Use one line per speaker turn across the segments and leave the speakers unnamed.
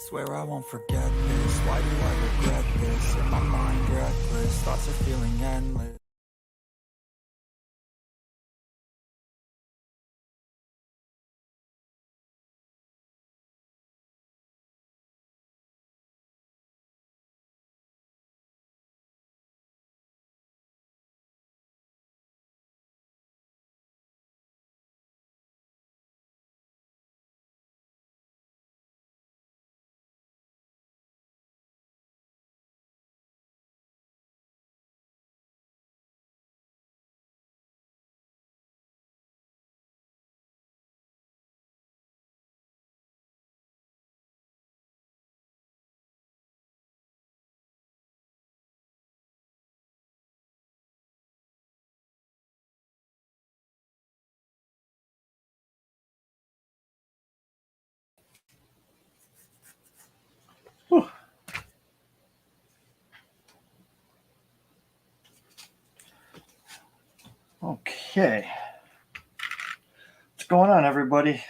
Swear I won't forget this. Why do I regret this? In my mind reckless, thoughts are feeling endless.
Whew. Okay, what's going on, everybody?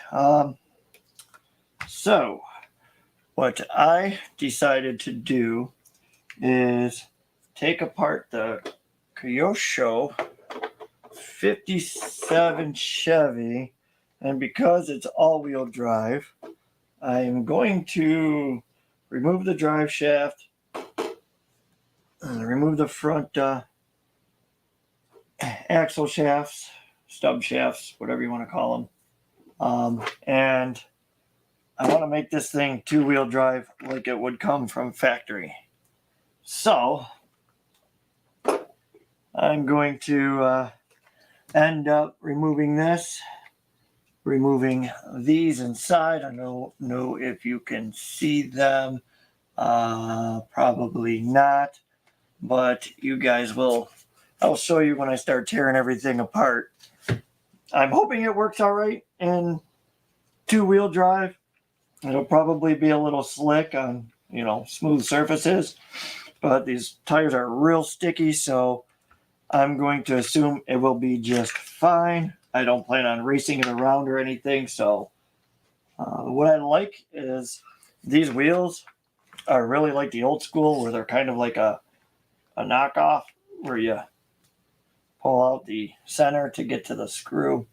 So what I decided to do is take apart the Kyosho 57 Chevy, and because it's all-wheel drive, I am going to remove the drive shaft and remove the front axle shafts, stub shafts, whatever you want to call them, and I want to make this thing two-wheel drive like it would come from factory. So I'm going to end up removing this, removing these inside. I don't know if you can see them. Probably not, but you guys will. I'll show you when I start tearing everything apart. I'm hoping it works all right in two-wheel drive. It'll probably be a little slick on, smooth surfaces, but these tires are real sticky, so I'm going to assume it will be just fine. I don't plan on racing it around or anything, so what I like is these wheels are really like the old school, where they're kind of like a knockoff, where you pull out the center to get to the screw.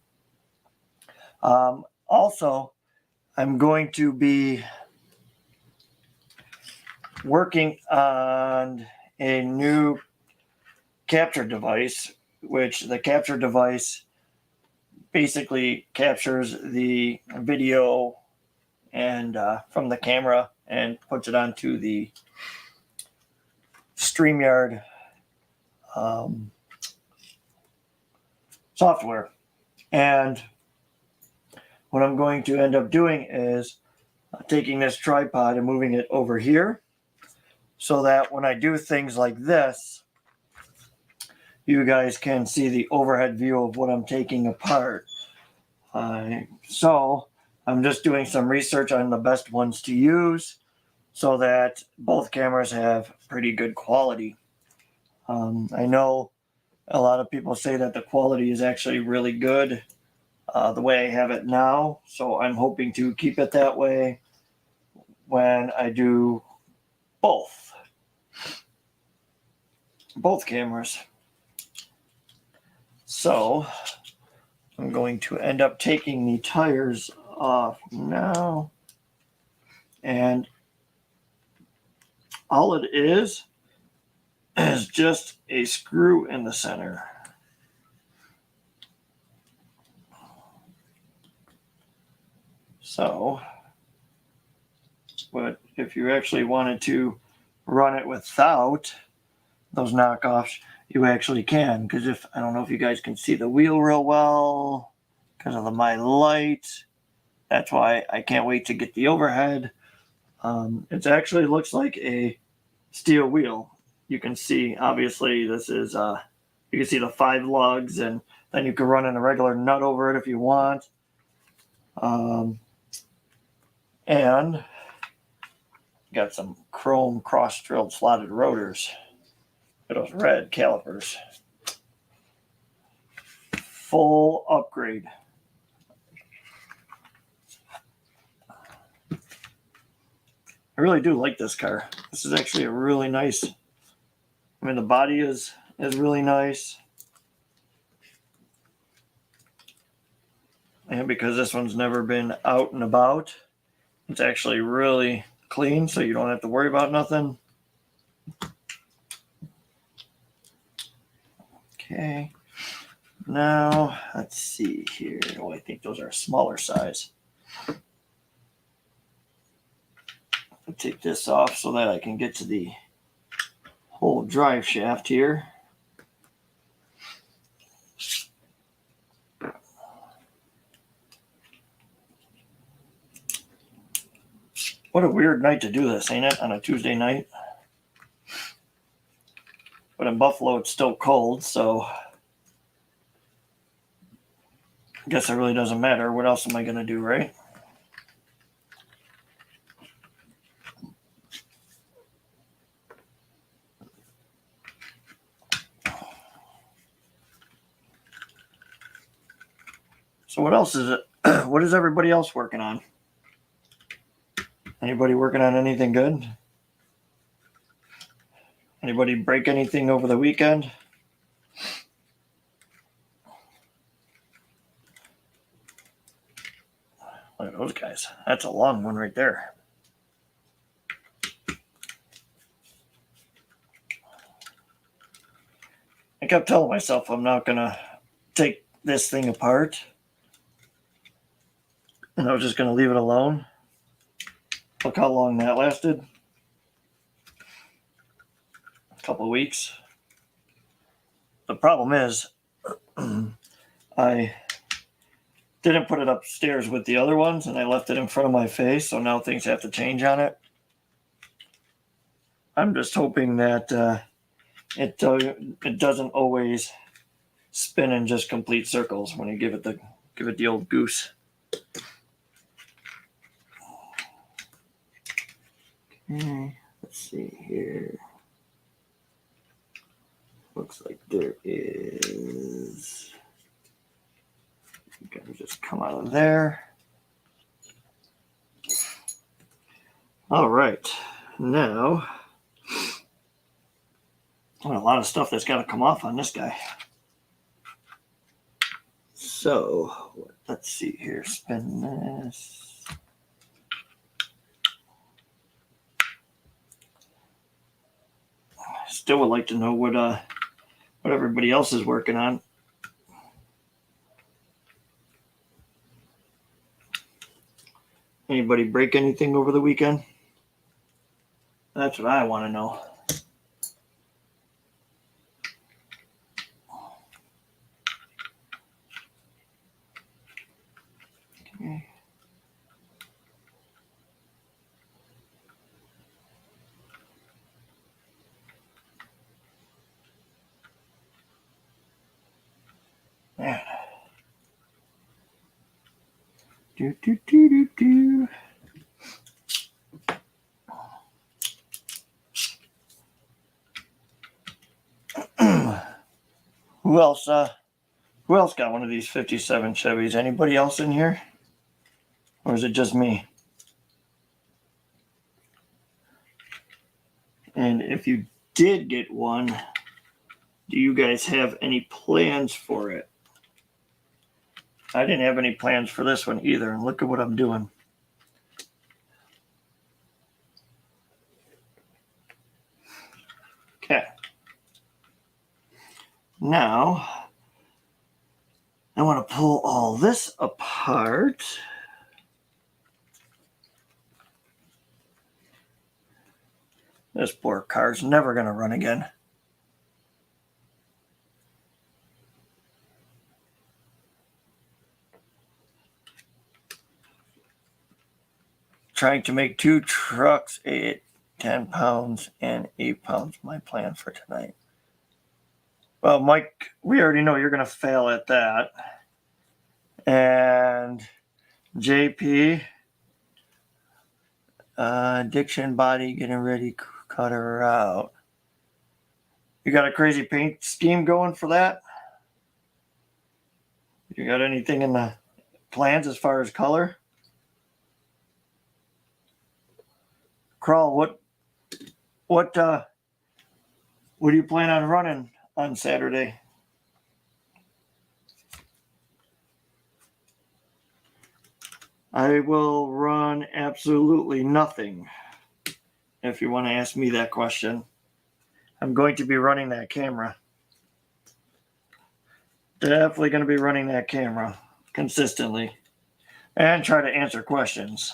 Also, I'm going to be working on a new capture device, which the capture device basically captures the video and from the camera and puts it onto the StreamYard software. And what I'm going to end up doing is taking this tripod and moving it over here, so that when I do things like this, you guys can see the overhead view of what I'm taking apart. So I'm just doing some research on the best ones to use so that both cameras have pretty good quality. I know a lot of people say that the quality is actually really good the way I have it now, so I'm hoping to keep it that way when I do both cameras. So I'm going to end up taking the tires off now, and all it is just a screw in the center. So, but if you actually wanted to run it without those knockoffs, you actually can, because I don't know if you guys can see the wheel real well because of my light. That's why I can't wait to get the overhead. It actually looks like a steel wheel. You can see, obviously, this is, you can see the 5 lugs, and then you can run in a regular nut over it if you want. And got some chrome cross-drilled slotted rotors for those red calipers. Full upgrade. I really do like this car. This is actually a really nice. I mean, the body is really nice. And because this one's never been out and about, it's actually really clean, so you don't have to worry about nothing. Okay. Now, let's see here. Oh, I think those are a smaller size. I'll take this off so that I can get to the whole drive shaft here. What a weird night to do this, ain't it? On a Tuesday night. But in Buffalo, it's still cold, so I guess it really doesn't matter. What else am I going to do, right? So what else is it? What is everybody else working on? Anybody working on anything good? Anybody break anything over the weekend? Look at those guys. That's a long one right there. I kept telling myself I'm not going to take this thing apart. And I was just going to leave it alone. Look how long that lasted. A couple of weeks. The problem is, I didn't put it upstairs with the other ones, and I left it in front of my face, so now things have to change on it. I'm just hoping that it doesn't always spin in just complete circles when you give it the old goose. Okay, let's see here. Looks like there is. You gotta just come out of there. All right, now a lot of stuff that's got to come off on this guy. So let's see here. Spin this. Still would like to know what everybody else is working on. Anybody break anything over the weekend? That's what I want to know. Okay. Man. Do. Who else got one of these 57 Chevys? Anybody else in here? Or is it just me? And if you did get one, do you guys have any plans for it? I didn't have any plans for this one either. And look at what I'm doing. Okay. Now, I want to pull all this apart. This poor car's never going to run again. Trying to make 2 trucks 10 pounds and 8 pounds. My plan for tonight. Well, Mike, we already know you're going to fail at that. And JP, Diction Body getting ready to cut her out. You got a crazy paint scheme going for that? You got anything in the plans as far as color? Crawl, what do you plan on running on Saturday? I will run absolutely nothing, if you want to ask me that question. I'm going to be running that camera. Definitely going to be running that camera consistently and try to answer questions.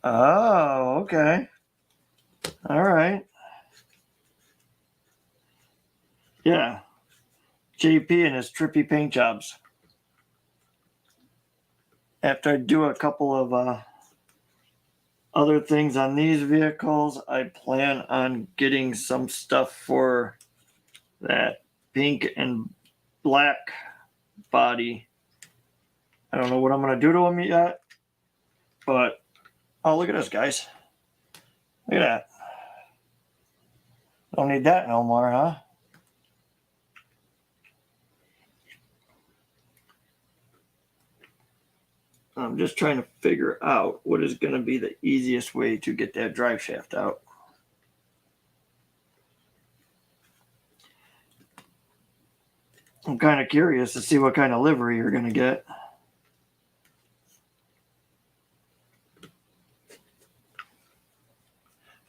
Oh, okay. All right. Yeah. JP and his trippy paint jobs. After I do a couple of other things on these vehicles, I plan on getting some stuff for that pink and black body. I don't know what I'm going to do to them yet, but oh, look at this, guys. Look at that. Don't need that no more, huh? I'm just trying to figure out what is going to be the easiest way to get that drive shaft out. I'm kind of curious to see what kind of livery you're going to get.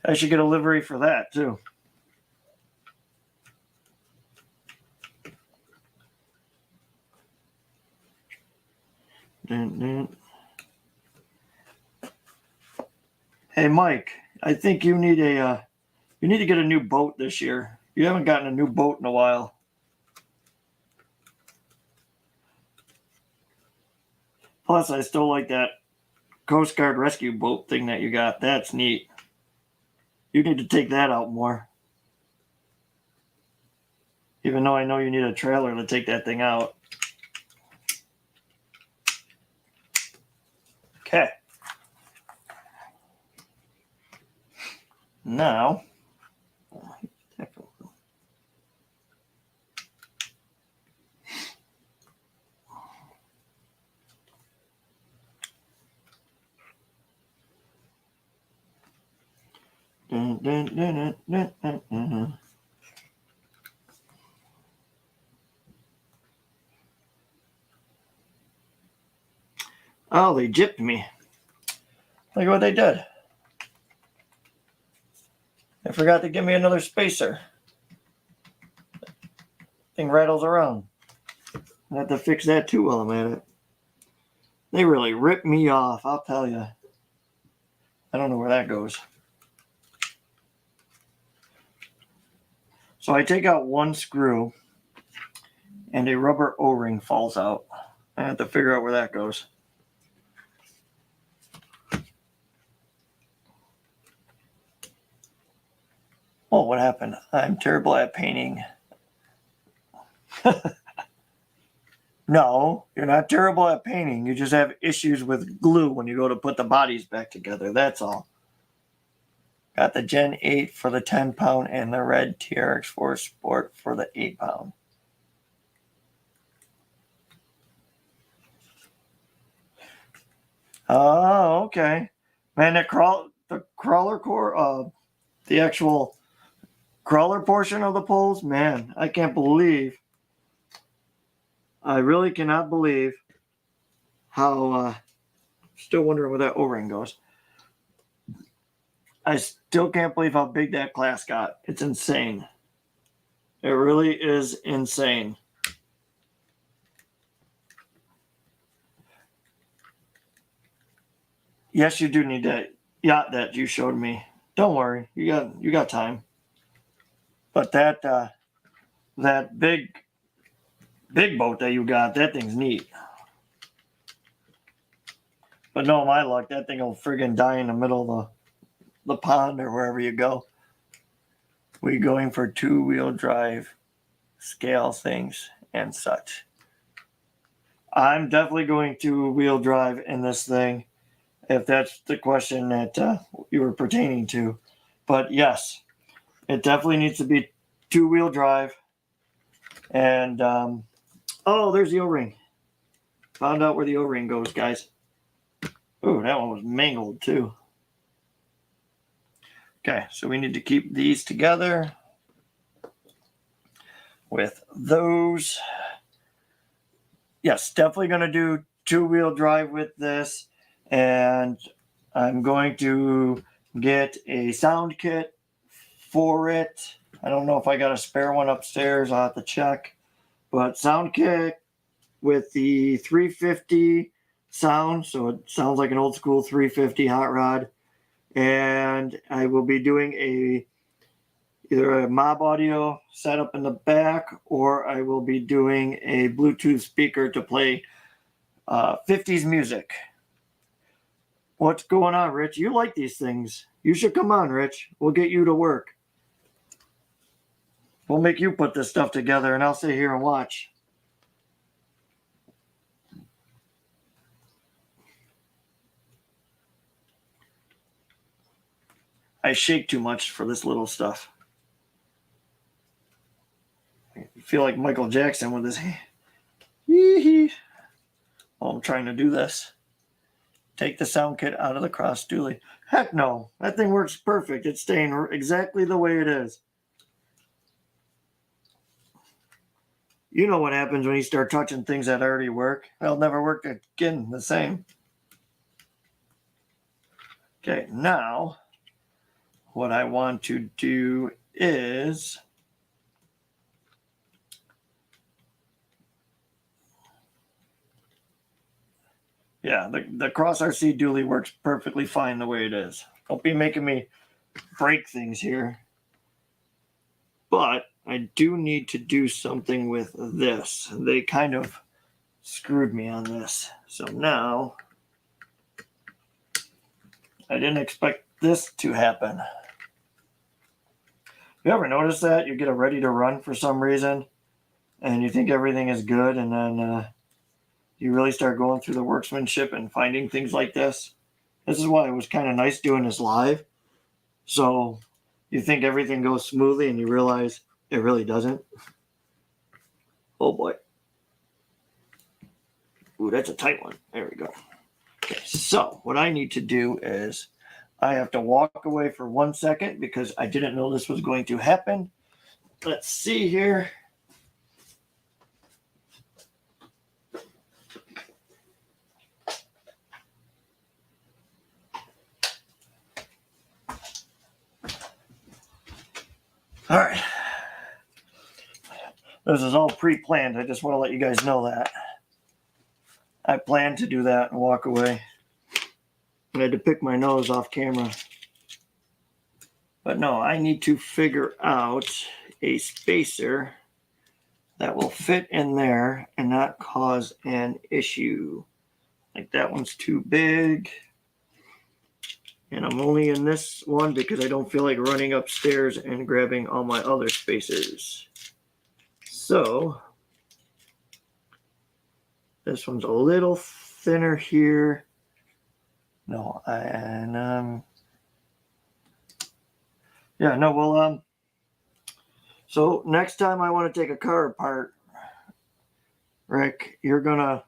I should get a livery for that too. Hey Mike, I think you need to get a new boat this year. You haven't gotten a new boat in a while. Plus, I still like that Coast Guard rescue boat thing that you got. That's neat. You need to take that out more. Even though I know you need a trailer to take that thing out. Okay. Now, oh, they gypped me. Look at what they did. They forgot to give me another spacer. Thing rattles around. I have to fix that too while I'm at it. They really ripped me off, I'll tell you. I don't know where that goes. So I take out one screw and a rubber O-ring falls out. I have to figure out where that goes. Oh, what happened? I'm terrible at painting. No, you're not terrible at painting. You just have issues with glue when you go to put the bodies back together. That's all. Got the Gen 8 for the 10-pound and the red TRX4 Sport for the 8-pound. Oh, okay. Man, the crawler core, the actual crawler portion of the poles, man, I can't believe. I really cannot believe how, still wondering where that O-ring goes. I still can't believe how big that class got. It's insane. It really is insane. Yes, you do need that yacht that you showed me. Don't worry, you got time. But that big boat that you got, that thing's neat. But no, my luck, that thing will friggin' die in the middle of the pond or wherever you go. We going for 2-wheel drive scale things and such. I'm definitely going 2-wheel drive in this thing, if that's the question that you were pertaining to. But yes, it definitely needs to be 2-wheel drive. And oh, there's the O-ring. Found out where the O-ring goes, guys. Ooh, that one was mangled too. Okay, so we need to keep these together with those. Yes, definitely going to do two-wheel drive with this. And I'm going to get a sound kit for it. I don't know if I got a spare one upstairs. I'll have to check. But sound kit with the 350 sound. So it sounds like an old school 350 hot rod. And I will be doing either a mob audio setup in the back, or I will be doing a Bluetooth speaker to play 50s music. What's going on, Rich? You like these things. You should come on, Rich. We'll get you to work. We'll make you put this stuff together, and I'll sit here and watch. I shake too much for this little stuff. I feel like Michael Jackson with his hand. While I'm trying to do this. Take the sound kit out of the cross dually. Heck no. That thing works perfect. It's staying exactly the way it is. You know what happens when you start touching things that already work. They'll never work again the same. Okay, now what I want to do is yeah, the Cross RC dually works perfectly fine the way it is. Don't be making me break things here. But I do need to do something with this. They kind of screwed me on this. So now I didn't expect this to happen. You ever notice that? You get it ready to run for some reason and you think everything is good, and then you really start going through the workmanship and finding things like this. This is why it was kind of nice doing this live. So you think everything goes smoothly and you realize it really doesn't. Oh boy. Ooh, that's a tight one. There we go. Okay, so what I need to do is I have to walk away for 1 second because I didn't know this was going to happen. Let's see here. All right. This is all pre-planned. I just want to let you guys know that. I planned to do that and walk away. I had to pick my nose off camera. But no, I need to figure out a spacer that will fit in there and not cause an issue. Like that one's too big. And I'm only in this one because I don't feel like running upstairs and grabbing all my other spacers. So this one's a little thinner here. No, and yeah, no, well, so next time I want to take a car apart, Rick, you're gonna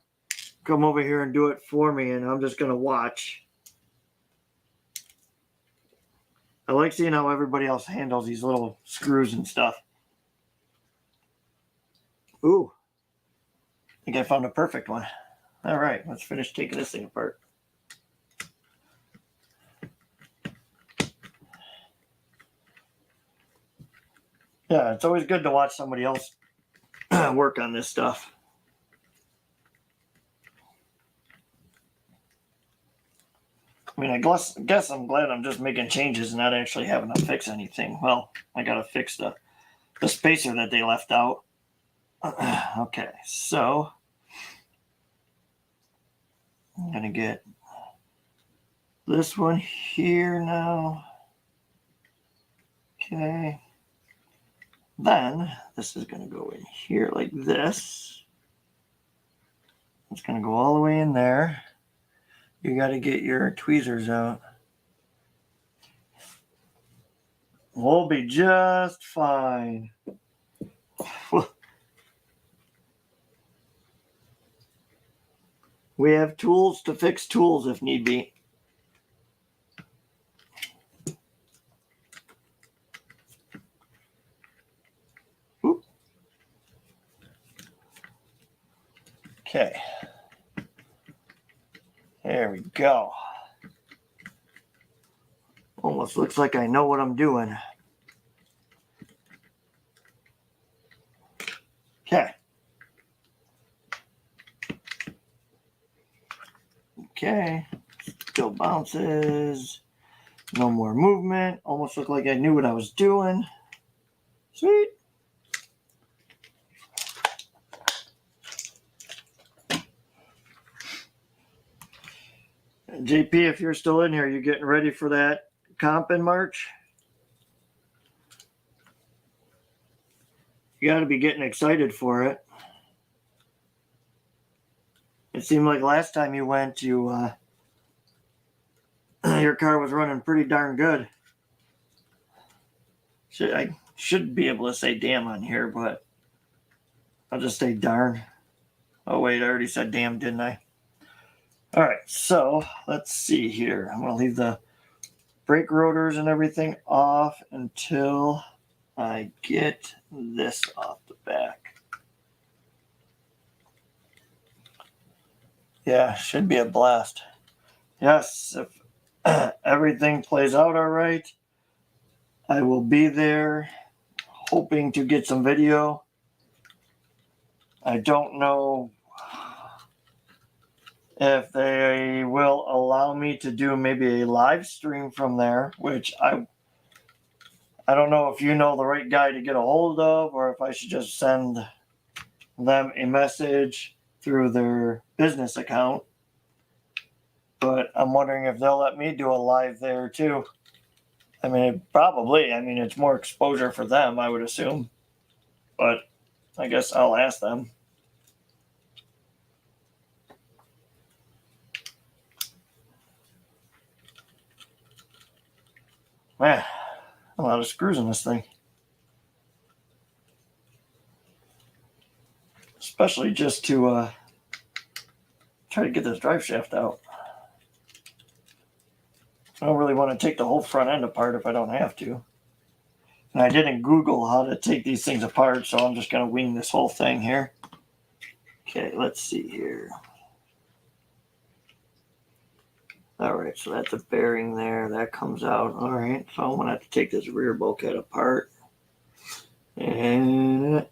come over here and do it for me, and I'm just gonna watch. I like seeing how everybody else handles these little screws and stuff. Ooh, I think I found a perfect one. All right, let's finish taking this thing apart. Yeah, it's always good to watch somebody else work on this stuff. I mean, I guess I'm glad I'm just making changes and not actually having to fix anything. Well, I got to fix the spacer that they left out. Okay, so I'm going to get this one here now. Okay. Then this is going to go in here like this. It's going to go all the way in there. You got to get your tweezers out. We'll be just fine. We have tools to fix tools if need be. Oop. Okay. There we go. Almost looks like I know what I'm doing. Okay. Okay. Still bounces. No more movement. Almost looked like I knew what I was doing. Sweet. JP, if you're still in here, you getting ready for that comp in March? You got to be getting excited for it. It seemed like last time you went, your car was running pretty darn good. I should be able to say damn on here, but I'll just say darn. Oh wait, I already said damn, didn't I? All right, so let's see here. I'm gonna leave the brake rotors and everything off until I get this off the back. Yeah, should be a blast. Yes, if everything plays out all right, I will be there hoping to get some video. I don't know if they will allow me to do maybe a live stream from there, which I don't know if you know the right guy to get a hold of, or if I should just send them a message through their business account. But I'm wondering if they'll let me do a live there too. I mean, probably. I mean, it's more exposure for them, I would assume. But I guess I'll ask them. Man, a lot of screws in this thing. Especially just to try to get this drive shaft out. I don't really want to take the whole front end apart if I don't have to. And I didn't Google how to take these things apart, so I'm just going to wing this whole thing here. Okay, let's see here. All right, so that's a bearing there. That comes out. All right, so I'm going to have to take this rear bulkhead apart. And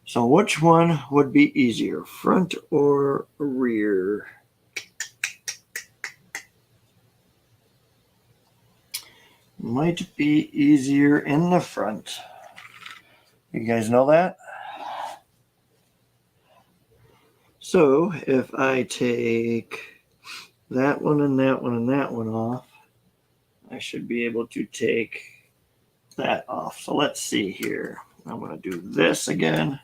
so which one would be easier, front or rear? Might be easier in the front. You guys know that? So if I take that one and that one and that one off, I should be able to take that off. So let's see here. I'm going to do this again.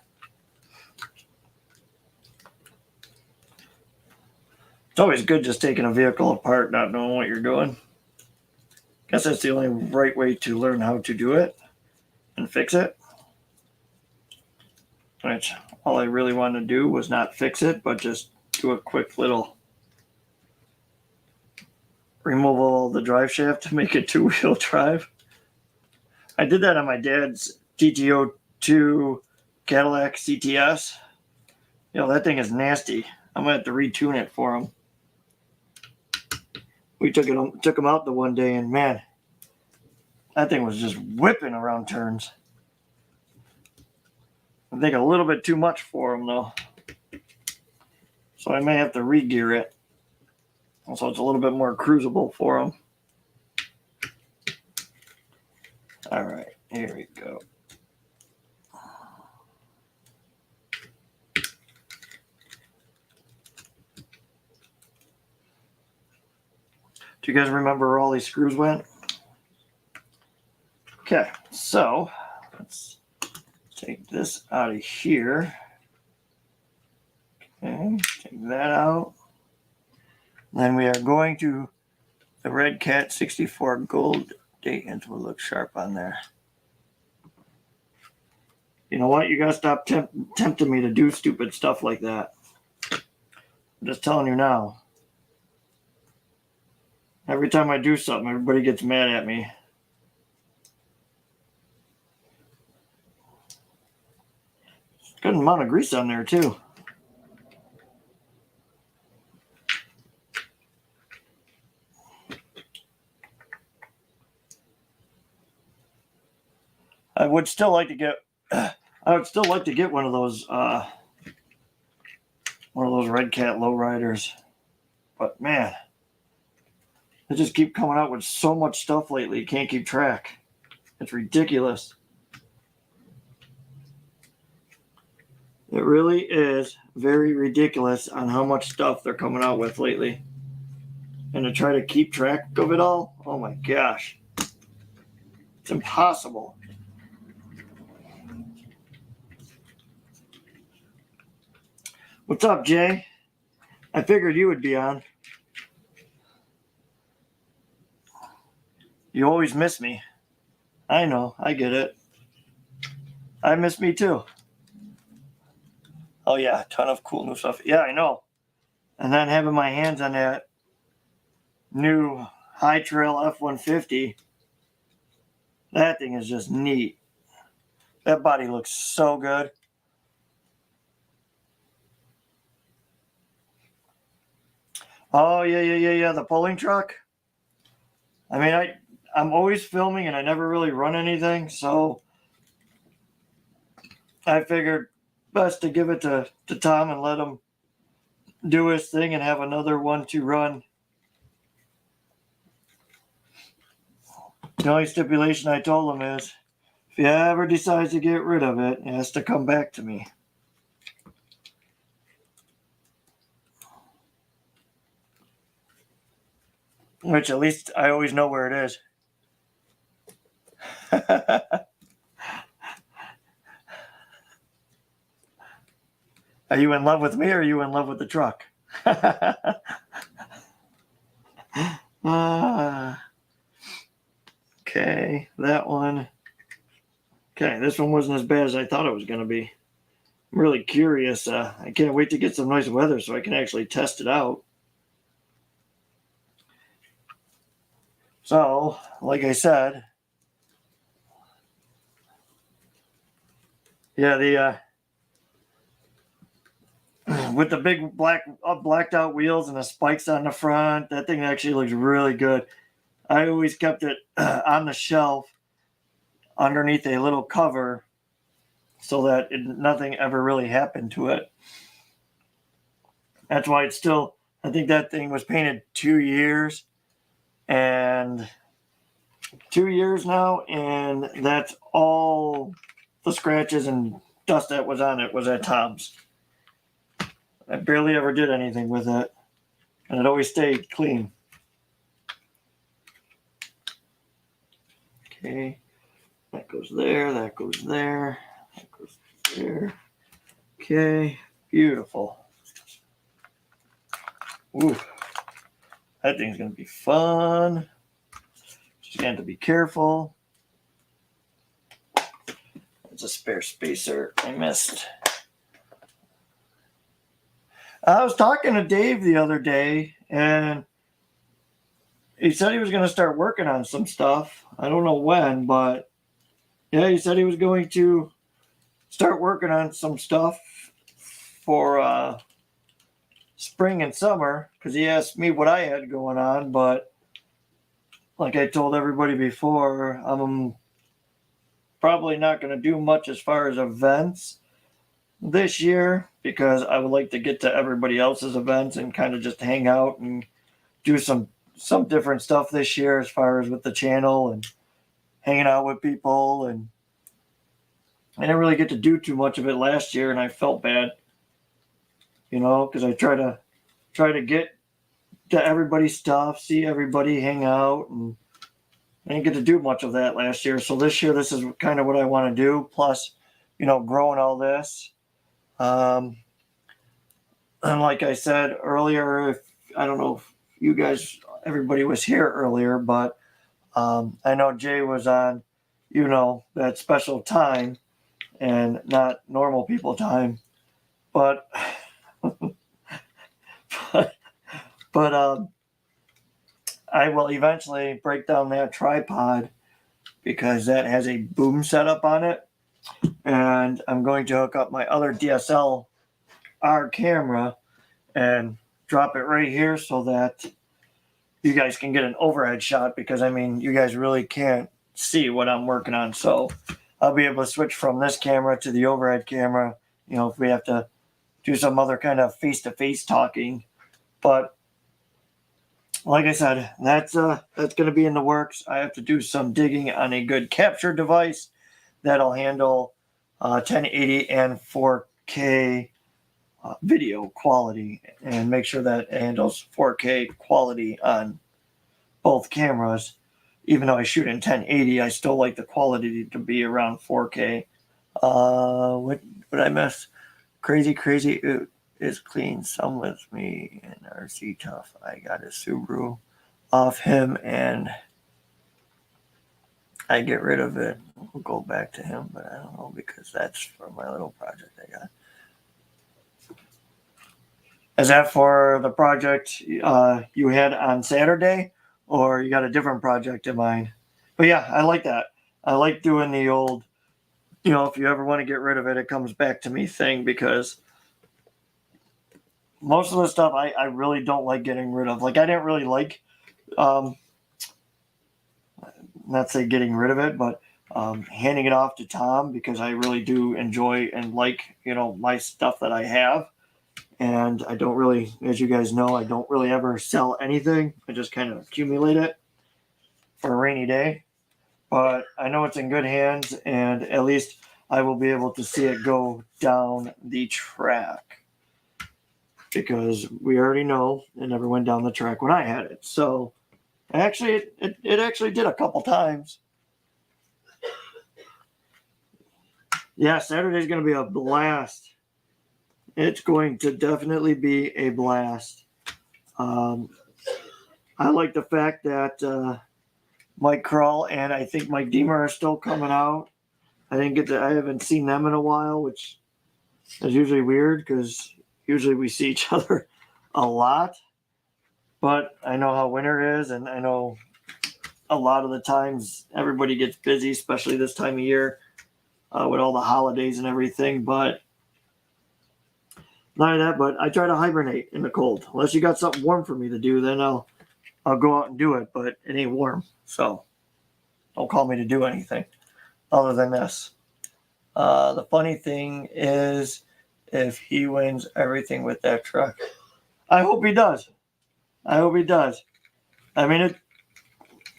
It's always good just taking a vehicle apart, not knowing what you're doing. Guess that's the only right way to learn how to do it and fix it. Which all I really wanted to do was not fix it, but just do a quick little removal of the drive shaft to make it two-wheel drive. I did that on my dad's GTO2 Cadillac CTS. You know, that thing is nasty. I'm going to have to retune it for him. We took him out the one day, and man, that thing was just whipping around turns. I think a little bit too much for him, though. So I may have to re-gear it. So it's a little bit more cruisable for him. All right, here we go. Do you guys remember where all these screws went? Okay, so let's take this out of here. Okay, take that out. Then we are going to the Red Cat 64 gold Dayton's will look sharp on there. You know what? You gotta stop tempting me to do stupid stuff like that. I'm just telling you now. Every time I do something, everybody gets mad at me. Good amount of grease on there too. I would still like to get one of those Red Cat lowriders. But man, they just keep coming out with so much stuff lately, you can't keep track. It's ridiculous. It really is very ridiculous on how much stuff they're coming out with lately. And to try to keep track of it all, oh my gosh. It's impossible. What's up, Jay? I figured you would be on. You always miss me. I know, I get it. I miss me too. Oh yeah, a ton of cool new stuff. Yeah, I know. And then having my hands on that new High Trail F-150, that thing is just neat. That body looks so good. Oh yeah, the pulling truck. I mean, I'm always filming and I never really run anything, so I figured best to give it to Tom and let him do his thing and have another one to run. The only stipulation I told him is, if he ever decides to get rid of it, he has to come back to me. Which at least I always know where it is. Are you in love with me or are you in love with the truck? Okay, that one. Okay, this one wasn't as bad as I thought it was going to be. I'm really curious. I can't wait to get some nice weather so I can actually test it out. So, like I said, yeah, with the big blacked out wheels and the spikes on the front, that thing actually looks really good. I always kept it on the shelf underneath a little cover so that nothing ever really happened to it. That's why it's still, I think that thing was painted 2 years, and 2 years now, and that's all the scratches and dust that was on it was at Tom's. I barely ever did anything with it, and it always stayed clean. Okay, that goes there, that goes there, that goes there. Okay, beautiful. Ooh, that thing's gonna be fun. Just gonna have to be careful. There's a spare spacer I missed. I was talking to Dave the other day, and he said he was going to start working on some stuff. I don't know when, but yeah, he said he was going to start working on some stuff for spring and summer, because he asked me what I had going on, but like I told everybody before, I'm probably not going to do much as far as events this year, because I would like to get to everybody else's events and kind of just hang out and do some different stuff this year as far as with the channel and hanging out with people. And I didn't really get to do too much of it last year, and I felt bad, because I try to get to everybody's stuff, see everybody, hang out, and I didn't get to do much of that last year. So this year, this is kind of what I want to do. Plus, growing all this. And like I said earlier, I don't know if you guys, everybody was here earlier, but I know Jay was on, that special time and not normal people time. But But I will eventually break down that tripod because that has a boom setup on it. And I'm going to hook up my other DSLR camera and drop it right here so that you guys can get an overhead shot, because I mean, you guys really can't see what I'm working on. So I'll be able to switch from this camera to the overhead camera, you know, if we have to do some other kind of face-to-face talking. But like I said, that's going to be in the works. I have to do some digging on a good capture device that'll handle 1080 and 4K video quality, and make sure that it handles 4K quality on both cameras. Even though I shoot in 1080, I still like the quality to be around 4K. What I miss? Crazy is clean. Some with me and RC Tough. I got a Subaru off him and I get rid of it. We'll go back to him, but I don't know, because that's for my little project I got. Is that for the project you had on Saturday, or you got a different project in mind? But yeah, I like that. I like doing the old, you know, if you ever want to get rid of it, it comes back to me thing, because most of the stuff I really don't like getting rid of. Like, I didn't really like, not say getting rid of it, but handing it off to Tom, because I really do enjoy and like, you know, my stuff that I have. And I don't really, as you guys know, I don't really ever sell anything. I just kind of accumulate it for a rainy day. But I know it's in good hands, and at least I will be able to see it go down the track, because we already know it never went down the track when I had it. So actually, it actually did a couple times. Yeah, Saturday's going to be a blast. It's going to definitely be a blast. I like the fact that Mike Krull and I think Mike Deemer are still coming out. I haven't seen them in a while, which is usually weird, because usually we see each other a lot. But I know how winter is, and I know a lot of the times everybody gets busy, especially this time of year with all the holidays and everything. But not only that, but I try to hibernate in the cold. Unless you got something warm for me to do, then I'll go out and do it. But it ain't warm, so don't call me to do anything other than this. The funny thing is, if he wins everything with that truck, I hope he does. I hope he does. I mean,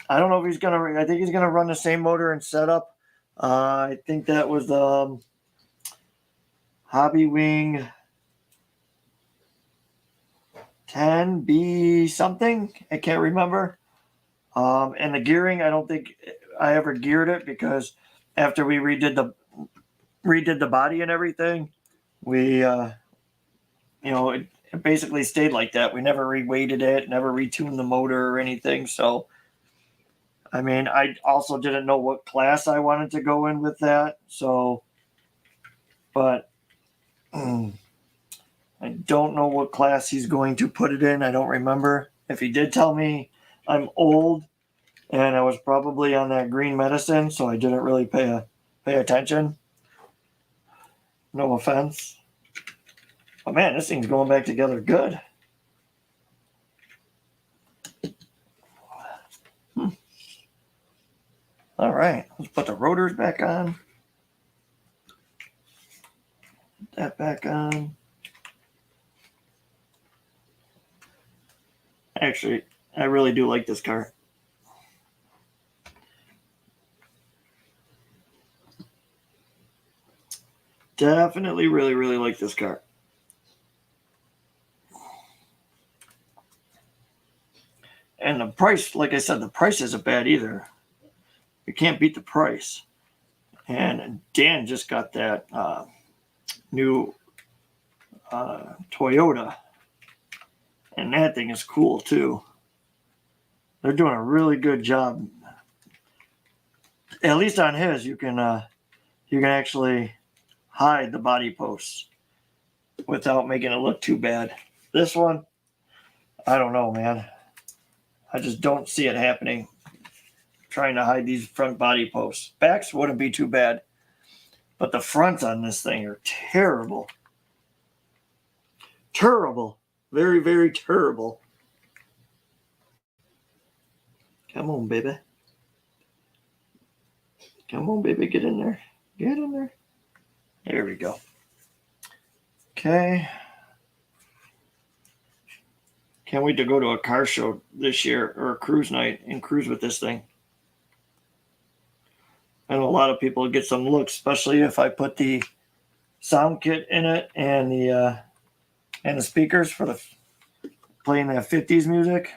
I don't know if he's gonna. I think he's gonna run the same motor and setup. I think that was the Hobby Wing 10B something. I can't remember. And the gearing, I don't think I ever geared it, because after we redid the body and everything, we it basically stayed like that. We never reweighted it, never retuned the motor or anything. So I mean, I also didn't know what class I wanted to go in with that. So, but I don't know what class he's going to put it in. I don't remember. If he did tell me, I'm old and I was probably on that green medicine, so I didn't really pay attention. No offense. But man, this thing's going back together good. All right, let's put the rotors back on. Put that back on. Actually, I really do like this car. Definitely really, really like this car. And the price, like I said, the price isn't bad either. You can't beat the price. And Dan just got that new Toyota. And that thing is cool too. They're doing a really good job. At least on his, you can actually hide the body posts without making it look too bad. This one, I don't know, man. I just don't see it happening. Trying to hide these front body posts. Backs wouldn't be too bad. But the fronts on this thing are terrible. Terrible. Very, very terrible. Come on, baby. Come on, baby. Get in there. Get in there. There we go. Okay. Can't wait to go to a car show this year or a cruise night and cruise with this thing. I know a lot of people get some looks, especially if I put the sound kit in it and the speakers for the playing that 50s music.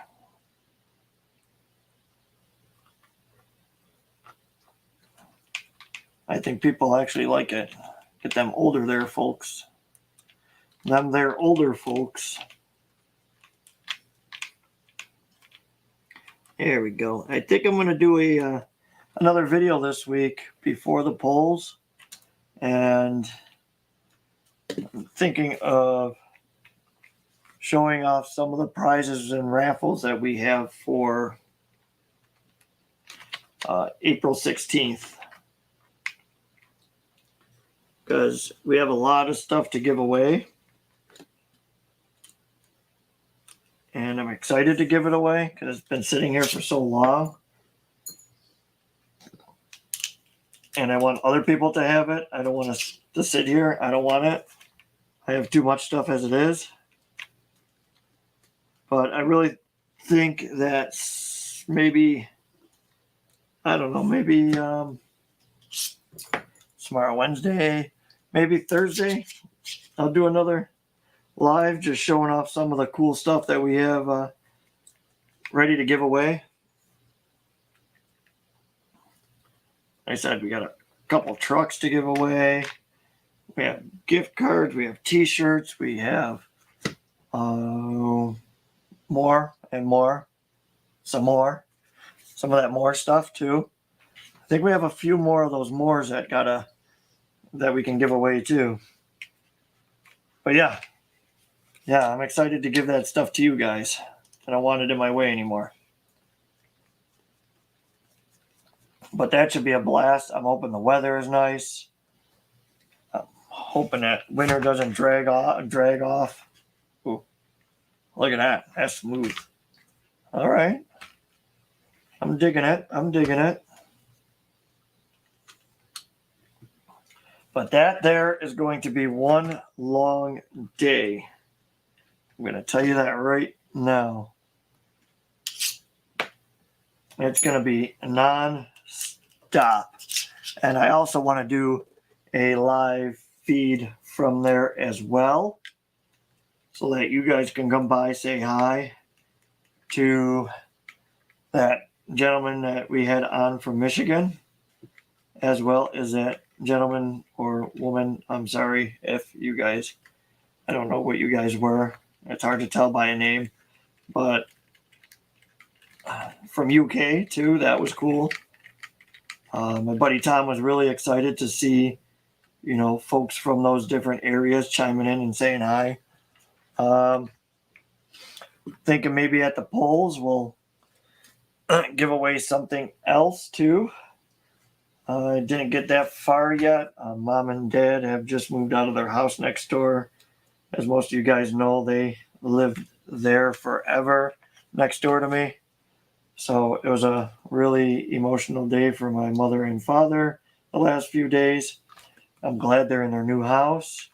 I think people actually like it. Get them older there, folks. Them there older folks. There we go. I think I'm going to do another video this week before the polls. And I'm thinking of showing off some of the prizes and raffles that we have for April 16th. Because we have a lot of stuff to give away. And I'm excited to give it away because it's been sitting here for so long. And I want other people to have it. I don't want to sit here. I don't want it. I have too much stuff as it is. But I really think that maybe, I don't know, maybe tomorrow, Wednesday, maybe Thursday, I'll do another live just showing off some of the cool stuff that we have ready to give away. Like I said, we got a couple trucks to give away. We have gift cards. We have t-shirts. We have more and more. Some more. Some of that more stuff too. I think we have a few more of those mores that we can give away too. But yeah, I'm excited to give that stuff to you guys. I don't want it in my way anymore. But that should be a blast. I'm hoping the weather is nice. I'm hoping that winter doesn't drag off. Ooh, look at that. That's smooth. All right. I'm digging it. But that there is going to be one long day. I'm going to tell you that right now. It's going to be non-stop. And I also want to do a live feed from there as well, so that you guys can come by, say hi to that gentleman that we had on from Michigan, as well as that gentleman or woman. I'm sorry if you guys, I don't know what you guys were. It's hard to tell by a name, but from UK too, that was cool. My buddy Tom was really excited to see, folks from those different areas chiming in and saying hi. Thinking maybe at the polls we'll give away something else too. I didn't get that far yet. Mom and Dad have just moved out of their house next door. As most of you guys know, they lived there forever next door to me. So it was a really emotional day for my mother and father the last few days. I'm glad they're in their new house.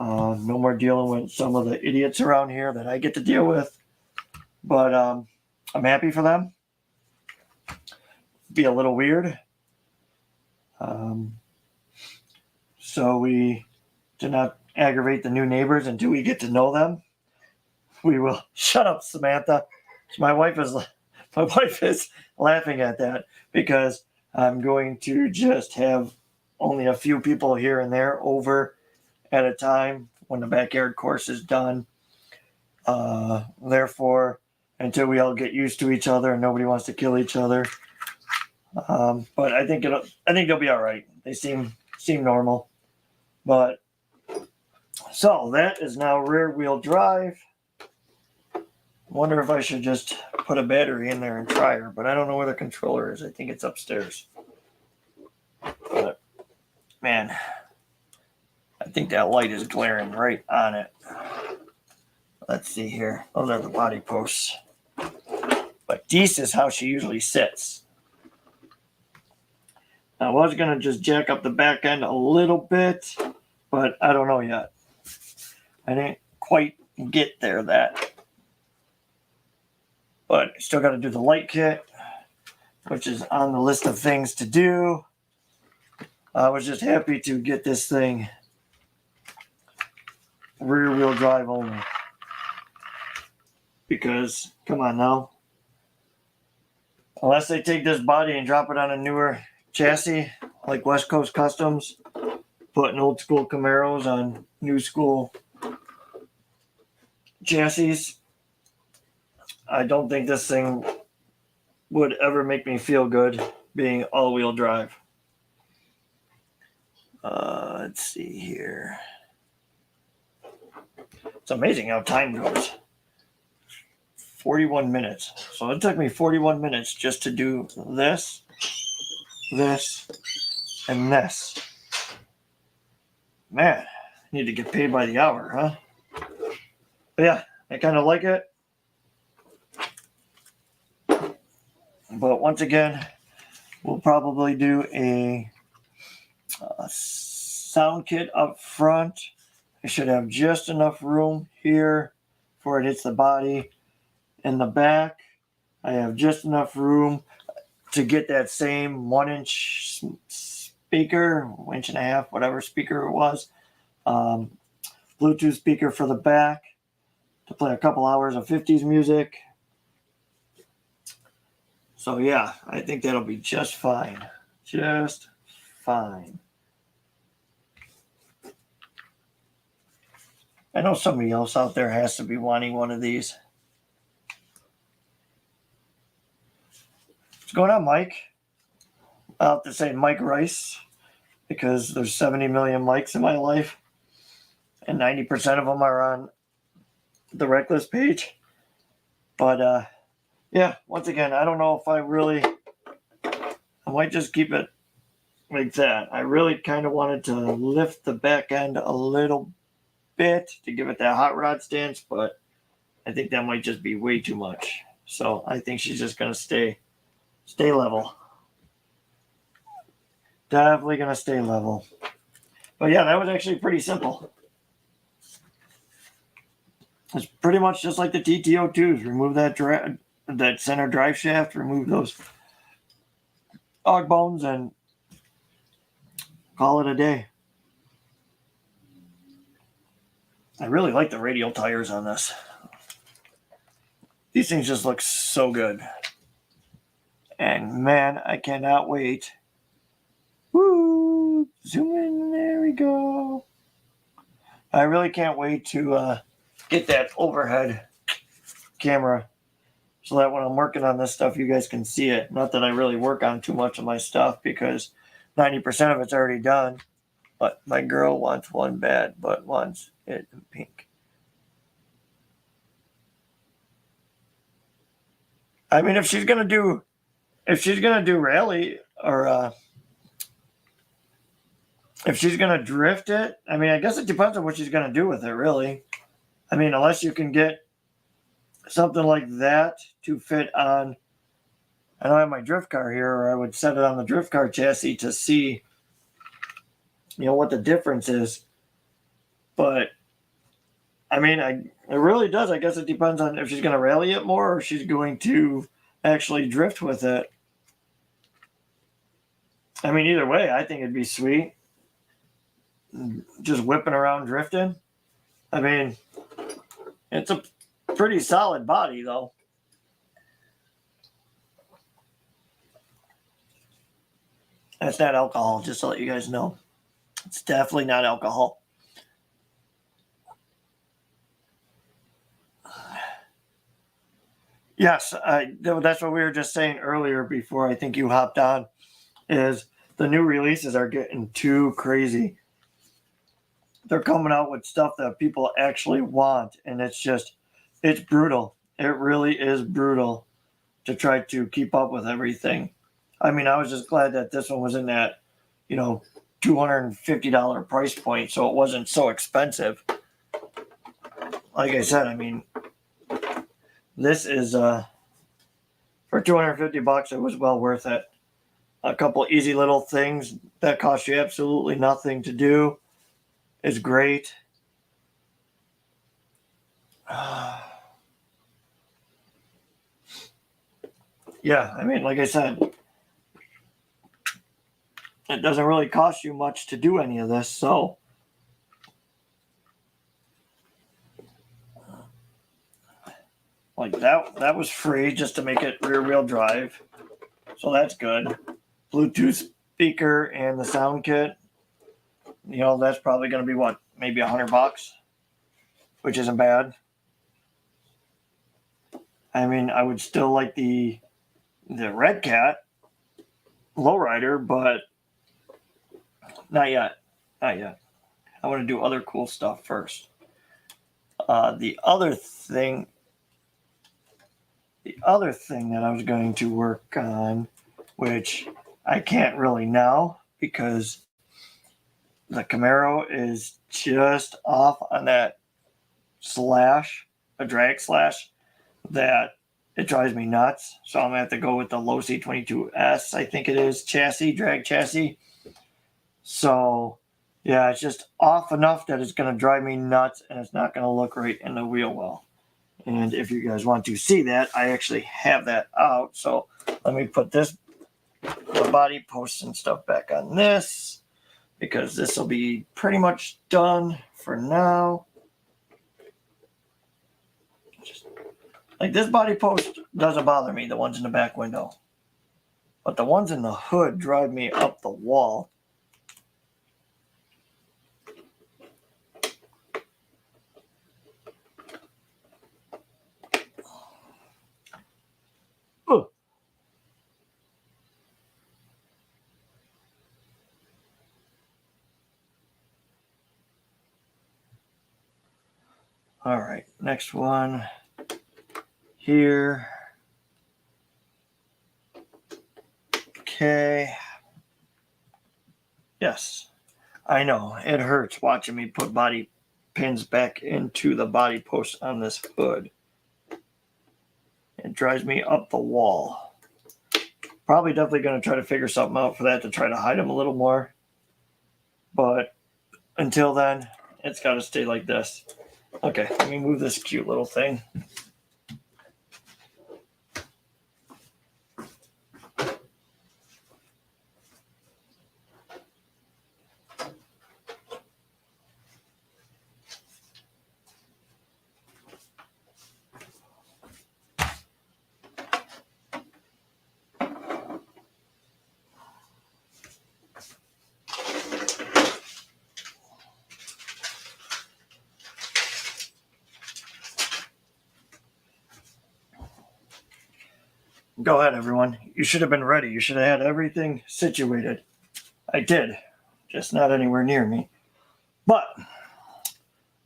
No more dealing with some of the idiots around here that I get to deal with. But I'm happy for them. Be a little weird. So we do not aggravate the new neighbors until we get to know them. We will. Shut up, Samantha. My wife is laughing at that because I'm going to just have only a few people here and there over at a time when the backyard course is done. Therefore, until we all get used to each other and nobody wants to kill each other. But I think they'll be all right. They seem normal. But so that is now rear wheel drive. wonder if I should just put a battery in there and try her, but I don't know where the controller is. I think it's upstairs. But, man, I think that light is glaring right on it. Let's see here. Those are the body posts. But this is how she usually sits. I was going to just jack up the back end a little bit, but I don't know yet. I didn't quite get there that. But I still got to do the light kit, which is on the list of things to do. I was just happy to get this thing rear wheel drive only. Because, come on now. Unless they take this body and drop it on a newer chassis, like West Coast Customs, putting old school Camaros on new school chassis, I don't think this thing would ever make me feel good being all-wheel drive. Let's see here. It's amazing how time goes. 41 minutes. So it took me 41 minutes just to do this, this, and this. Man, I need to get paid by the hour, huh? But yeah, I kind of like it. But once again, we'll probably do a sound kit up front. I should have just enough room here before it hits the body. In the back, I have just enough room to get that same 1-inch speaker, 1.5 inch, whatever speaker it was. Bluetooth speaker for the back to play a couple hours of 50s music. So yeah, I think that'll be just fine. Just fine. I know somebody else out there has to be wanting one of these. What's going on, Mike? I'll have to say Mike Rice, because there's 70 million Mikes in my life, and 90% of them are on the Reckless page. But yeah, once again, I don't know if I might just keep it like that. I really kind of wanted to lift the back end a little bit to give it that hot rod stance, but I think that might just be way too much. So I think she's just going to stay level. Definitely going to stay level. But yeah, that was actually pretty simple. It's pretty much just like the TTO2s. Remove that center drive shaft, remove those dog bones, and call it a day. I really like the radial tires on this. These things just look so good. And man, I cannot wait. Woo! Zoom in, there we go. I really can't wait to get that overhead camera so that when I'm working on this stuff, you guys can see it. Not that I really work on too much of my stuff because 90% of it's already done. But my girl wants one bad, but wants it in pink. I mean, if she's gonna do rally, or if she's gonna drift it, I mean, I guess it depends on what she's gonna do with it, really. I mean, unless you can get something like that to fit on. I don't have my drift car here, or I would set it on the drift car chassis to see, what the difference is. But I mean, it really does. I guess it depends on if she's going to rally it more or if she's going to actually drift with it. I mean, either way, I think it'd be sweet. Just whipping around drifting. I mean, it's a pretty solid body, though. That's not alcohol, just to let you guys know. It's definitely not alcohol. Yes, that's what we were just saying earlier before I think you hopped on, is the new releases are getting too crazy. They're coming out with stuff that people actually want, and it's brutal. It really is brutal to try to keep up with everything. I mean, I was just glad that this one was in that, $250 price point, so it wasn't so expensive. Like I said, I mean, this is for $250, it was well worth it. A couple easy little things that cost you absolutely nothing to do is great. Yeah, I mean, like I said, it doesn't really cost you much to do any of this, so like that was free just to make it rear wheel drive. So that's good. Bluetooth speaker and the sound kit. That's probably going to be what, maybe $100, which isn't bad. I mean, I would still like the Red Cat lowrider, but not yet. Not yet. I want to do other cool stuff first. The other thing that I was going to work on, which I can't really now because the Camaro is just off on that a drag slash, that it drives me nuts. So I'm going to have to go with the low C22S, I think it is, drag chassis. So yeah, it's just off enough that it's going to drive me nuts and it's not going to look right in the wheel well. And if you guys want to see that, I actually have that out. So let me put the body posts and stuff back on this, because this will be pretty much done for now. Like, this body post doesn't bother me, the ones in the back window. But the ones in the hood drive me up the wall. Ugh. All right, next one here. Okay. Yes, I know it hurts watching me put body pins back into the body post on this hood. It drives me up the wall. Probably definitely going to try to figure something out for that to try to hide them a little more. But until then, it's got to stay like this. Okay, let me move this cute little thing. Go ahead, everyone. You should have been ready. You should have had everything situated. I did, just not anywhere near me. But,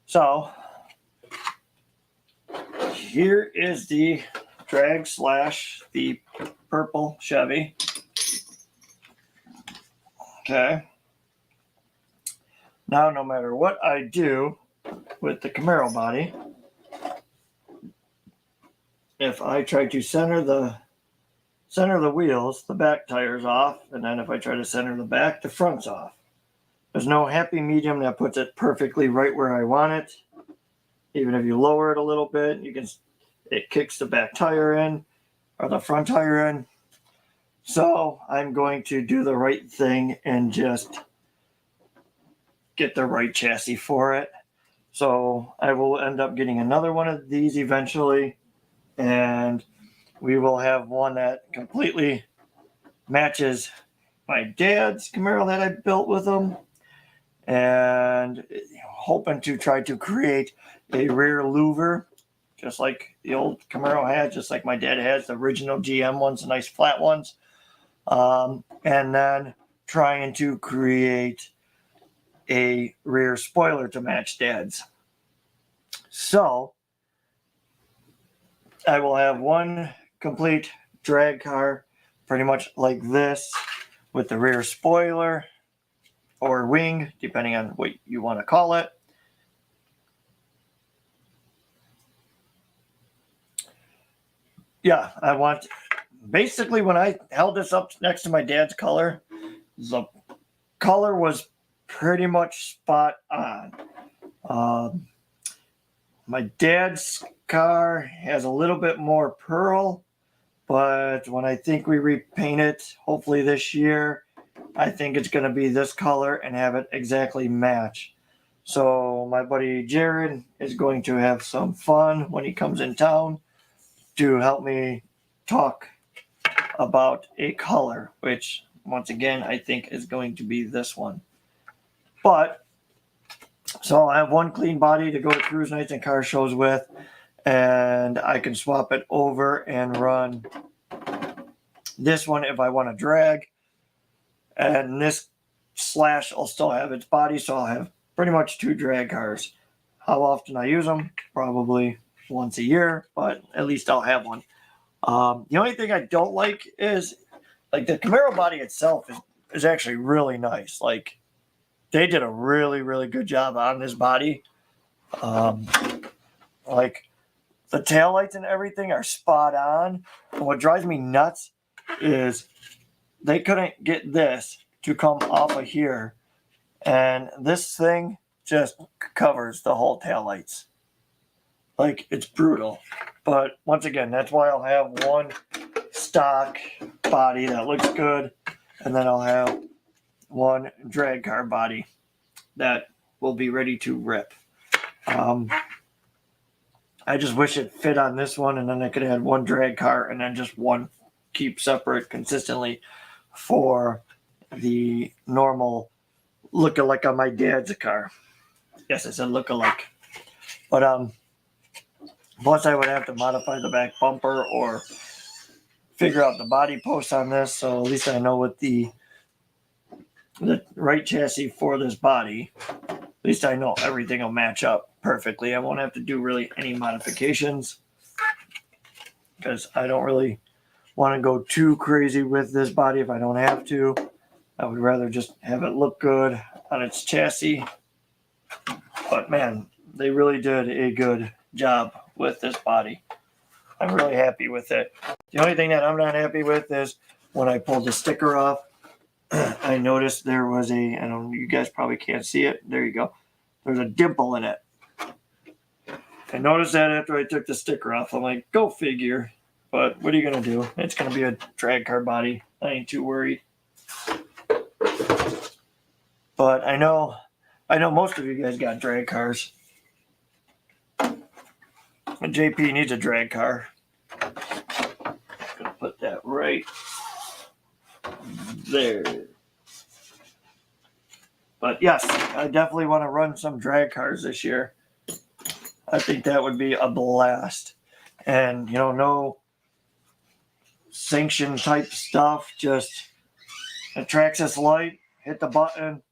so, here is the drag slash the purple Chevy. Okay. Now, no matter what I do with the Camaro body, if I try to center the wheels, the back tire's off, and then if I try to center the back, the front's off. There's no happy medium that puts it perfectly right where I want it. Even if you lower it a little bit, it kicks the back tire in or the front tire in. So I'm going to do the right thing and just get the right chassis for it. So I will end up getting another one of these eventually, and we will have one that completely matches my dad's Camaro that I built with him, and hoping to try to create a rear louver, just like the old Camaro had, just like my dad has, the original GM ones, the nice flat ones. And then trying to create a rear spoiler to match dad's. So I will have one complete drag car, pretty much like this, with the rear spoiler or wing, depending on what you want to call it. Yeah, I want, basically when I held this up next to my dad's color, the color was pretty much spot on. My dad's car has a little bit more pearl, but when I think we repaint it, hopefully this year, I think it's going to be this color and have it exactly match. So my buddy Jared is going to have some fun when he comes in town to help me talk about a color, which once again I think is going to be this one. But so I have one clean body to go to cruise nights and car shows with, and I can swap it over and run this one if I want to drag. And this slash will still have its body, so I'll have pretty much two drag cars. How often I use them? Probably once a year, but at least I'll have one. The only thing I don't like is, like, the Camaro body itself is actually really nice. Like, they did a really, really good job on this body. Like, the taillights and everything are spot on. And what drives me nuts is they couldn't get this to come off of here. And this thing just covers the whole taillights. Like, it's brutal. But once again, that's why I'll have one stock body that looks good. And then I'll have one drag car body that will be ready to rip. I just wish it fit on this one, and then I could have one drag car and then just one keep separate consistently for the normal look-alike on my dad's car. Yes, I said look-alike. But plus I would have to modify the back bumper or figure out the body post on this, so at least I know what the right chassis for this body. At least I know everything will match up perfectly. I won't have to do really any modifications because I don't really want to go too crazy with this body if I don't have to. I would rather just have it look good on its chassis. But man, they really did a good job with this body. I'm really happy with it. The only thing that I'm not happy with is when I pulled the sticker off, I noticed there was I don't know, you guys probably can't see it. There you go. There's a dimple in it. I noticed that after I took the sticker off. I'm like, go figure. But what are you going to do? It's going to be a drag car body. I ain't too worried. But I know most of you guys got drag cars. And JP needs a drag car. I'm going to put that right there. But yes, I definitely want to run some drag cars this year. I think that would be a blast. And, no sanction type stuff. Just a Traxxas light, hit the button,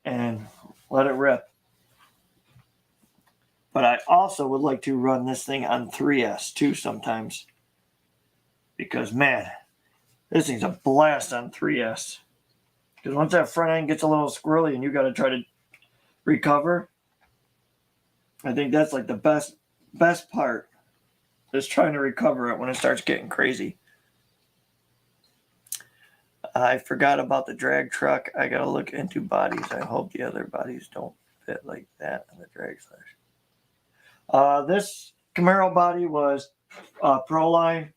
and let it rip. But I also would like to run this thing on 3S too sometimes. Because, man, this thing's a blast on 3S. Because once that front end gets a little squirrely and you got to try to recover, I think that's like the best part is trying to recover it when it starts getting crazy. I forgot about the drag truck. I got to look into bodies. I hope the other bodies don't fit like that on the drag slash. This Camaro body was Proline.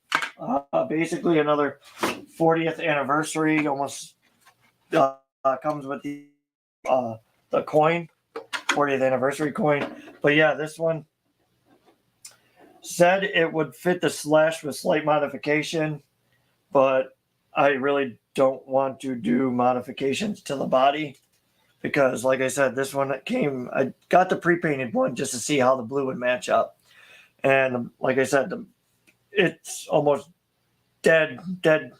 Basically another 40th anniversary. Almost comes with the coin, 40th anniversary coin. But yeah, this one said it would fit the slash with slight modification, but I really don't want to do modifications to the body because, like I said, this one I got the pre-painted one just to see how the blue would match up. And like I said, it's almost dead to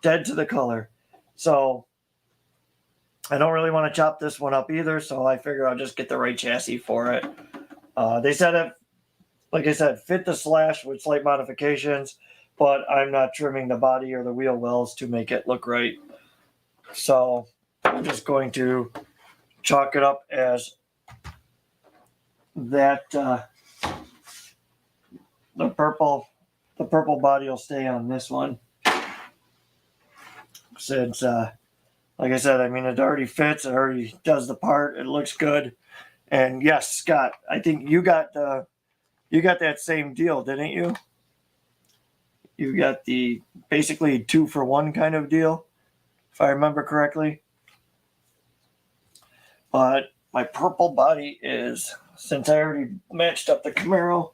the color. So I don't really want to chop this one up either, so I figure I'll just get the right chassis for it. They said like I said, fit the slash with slight modifications, but I'm not trimming the body or the wheel wells to make it look right. So I'm just going to chalk it up as that. The purple body will stay on this one, since like I said, I mean, it already fits, it already does the part, it looks good. And yes, Scott, I think you got that same deal, didn't you? You got the basically 2-for-1 kind of deal, if I remember correctly. But my purple body is, since I already matched up the Camaro,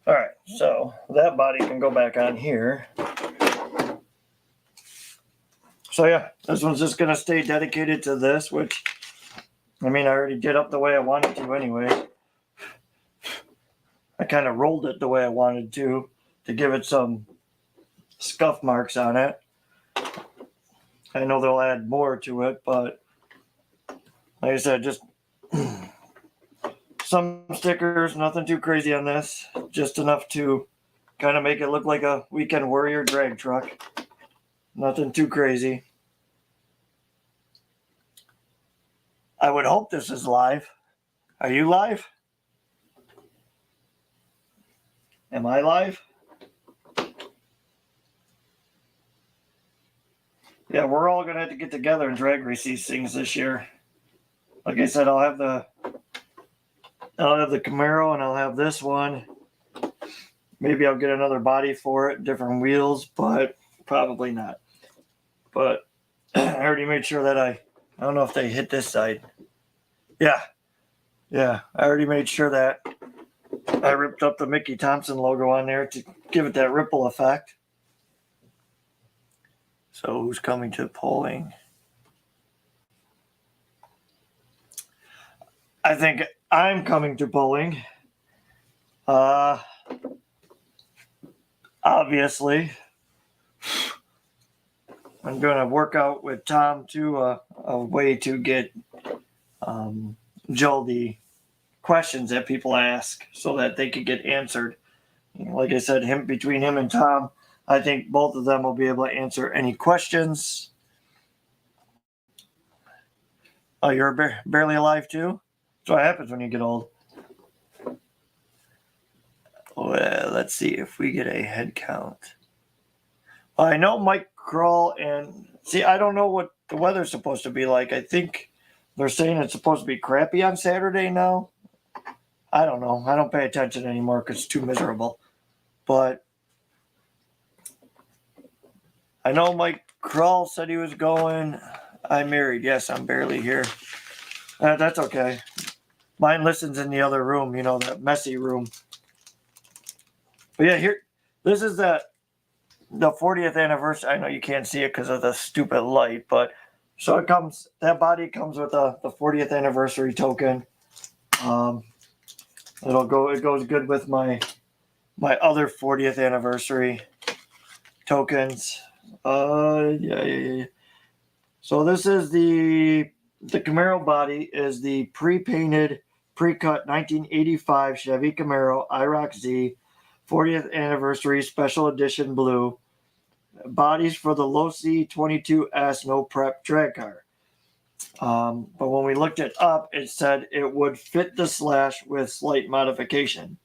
all right, so that body can go back on here. So yeah, this one's just gonna stay dedicated to this, which, I mean, I already did up the way I wanted to anyway. I kind of rolled it the way I wanted to give it some scuff marks on it. I know they'll add more to it, but like I said, just some stickers, nothing too crazy on this, just enough to kind of make it look like a weekend warrior drag truck. Nothing too crazy. I would hope this is live. Are you live? Am I live? Yeah, we're all gonna have to get together and drag race these things this year. Like I said, I'll have the Camaro, and I'll have this one. Maybe I'll get another body for it, different wheels, but probably not. But I already made sure that I don't know if they hit this side. Yeah, I already made sure that I ripped up the Mickey Thompson logo on there to give it that ripple effect. So who's coming to polling? I think I'm coming to polling. Obviously, I'm going to work out with Tom to a way to get Joe the questions that people ask so that they could get answered. Like I said, between him and Tom, I think both of them will be able to answer any questions. Oh, you're barely alive too? That's what happens when you get old. Well, let's see if we get a head count. I know Mike Kroll and... See, I don't know what the weather's supposed to be like. I think they're saying it's supposed to be crappy on Saturday now. I don't know. I don't pay attention anymore because it's too miserable. But I know Mike Kroll said he was going. I'm married. Yes, I'm barely here. That's okay. Mine listens in the other room, you know, that messy room. But yeah, here, this is the 40th anniversary. I know you can't see it because of the stupid light, but so it comes, that body comes with the 40th anniversary token. It goes good with my other 40th anniversary tokens. Yeah. So this is the Camaro body is the pre-painted, pre-cut 1985 Chevy Camaro IROC Z 40th anniversary special edition blue. Bodies for the low C 22S no prep drag car. But when we looked it up, it said it would fit the slash with slight modification.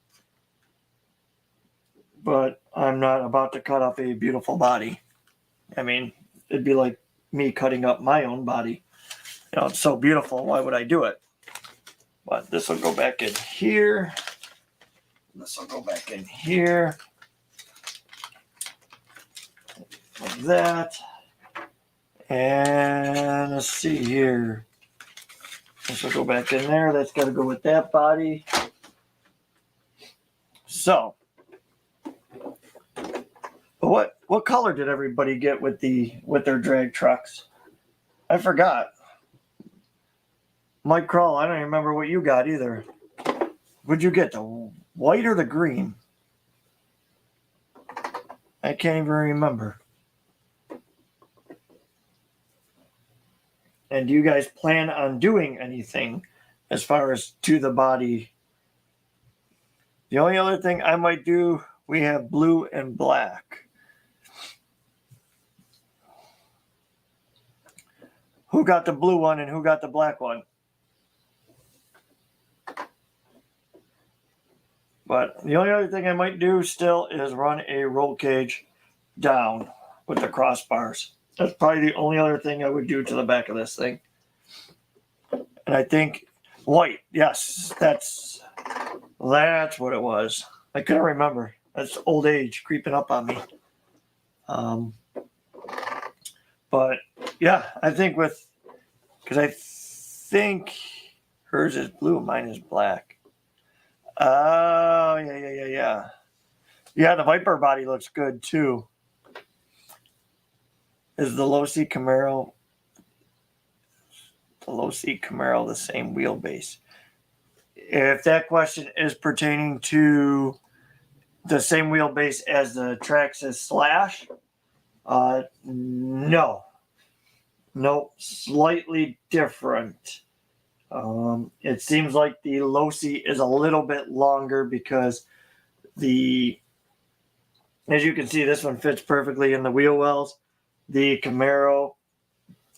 But I'm not about to cut up a beautiful body. I mean, it'd be like me cutting up my own body. You know, it's so beautiful. Why would I do it? But this will go back in here. This will go back in here. Like that. And let's see here. This will go back in there. That's got to go with that body. So, but what color did everybody get with their drag trucks? I forgot. Mike Kroll, I don't even remember what you got either. Would you get, the white or the green? I can't even remember. And do you guys plan on doing anything as far as to the body? The only other thing I might do, we have blue and black. Who got the blue one and who got the black one? But the only other thing I might do still is run a roll cage down with the crossbars. That's probably the only other thing I would do to the back of this thing. And I think white, yes, that's what it was. I couldn't remember. That's old age creeping up on me. But yeah, I think because I think hers is blue, mine is black. Oh, yeah. Yeah, the Viper body looks good too. Is the low-seat Camaro the same wheelbase? If that question is pertaining to the same wheelbase as the Traxxas Slash, no. Nope, slightly different. It seems like the low seat is a little bit longer because as you can see, this one fits perfectly in the wheel wells. The Camaro,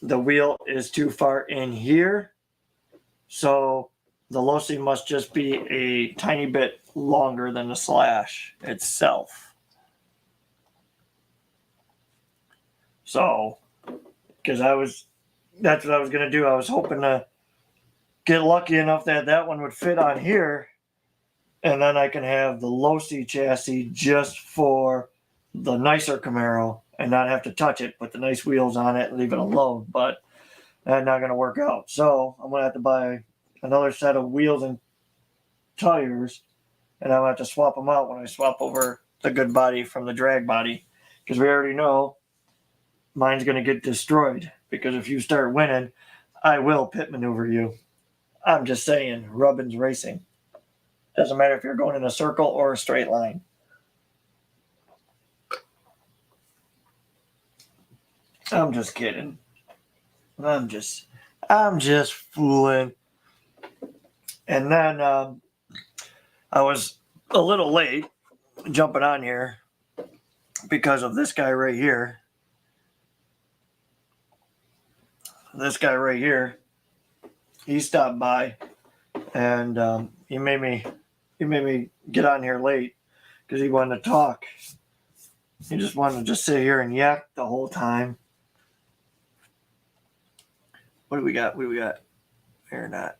the wheel is too far in here, so the low seat must just be a tiny bit longer than the Slash itself. So, because that's what I was going to do. I was hoping to get lucky enough that one would fit on here, and then I can have the low seat chassis just for the nicer Camaro and not have to touch it, put the nice wheels on it and leave it alone. But that's not going to work out. So I'm going to have to buy another set of wheels and tires, and I'm going to have to swap them out when I swap over the good body from the drag body, because we already know mine's going to get destroyed, because if you start winning, I will pit maneuver you. I'm just saying, Rubbin's racing. Doesn't matter if you're going in a circle or a straight line. I'm just kidding. I'm just fooling. And then I was a little late jumping on here because of this guy right here. This guy right here. He stopped by, and he made me get on here late because he wanted to talk. He just wanted to just sit here and yak the whole time. What do we got? Or not.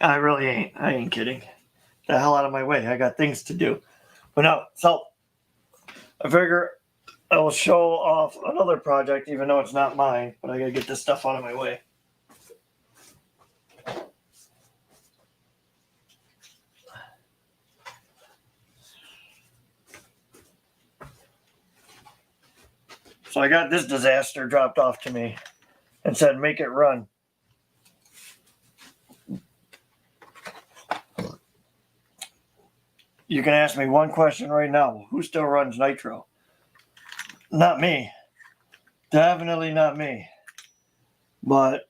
I really ain't. I ain't kidding. The hell out of my way. I got things to do. But no, so I figure I will show off another project, even though it's not mine, but I gotta get this stuff out of my way. So I got this disaster dropped off to me and said, make it run. You can ask me one question right now. Who still runs nitro? Not me. Definitely not me. But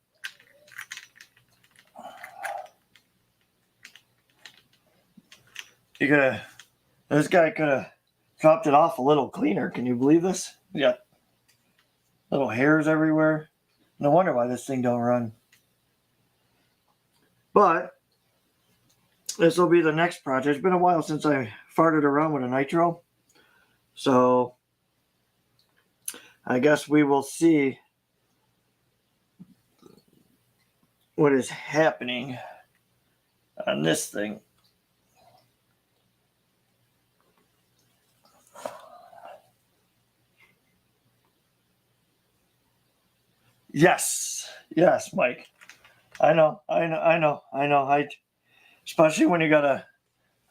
this guy could have dropped it off a little cleaner. Can you believe this? Yeah. Little hairs everywhere. No wonder why this thing don't run. But this will be the next project. It's been a while since I farted around with a nitro. So I guess we will see what is happening on this thing. Yes, Mike. I know. Especially when you gotta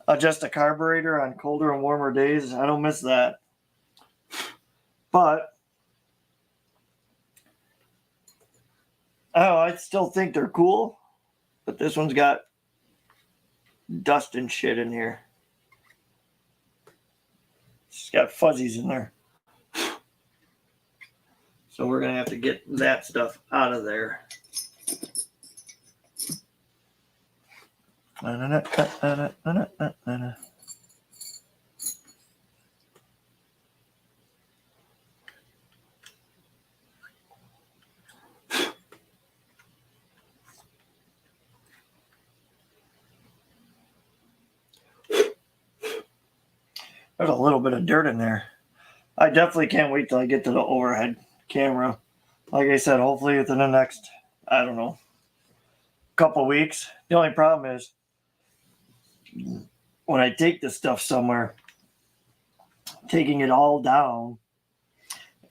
adjust a carburetor on colder and warmer days. I don't miss that. But Oh, I still think they're cool, but this one's got dust and shit in here. It's got fuzzies in there. So we're going to have to get that stuff out of there. There's a little bit of dirt in there. I definitely can't wait till I get to the overhead camera. Like I said, hopefully within the next, I don't know, couple weeks. The only problem is when I take this stuff somewhere, taking it all down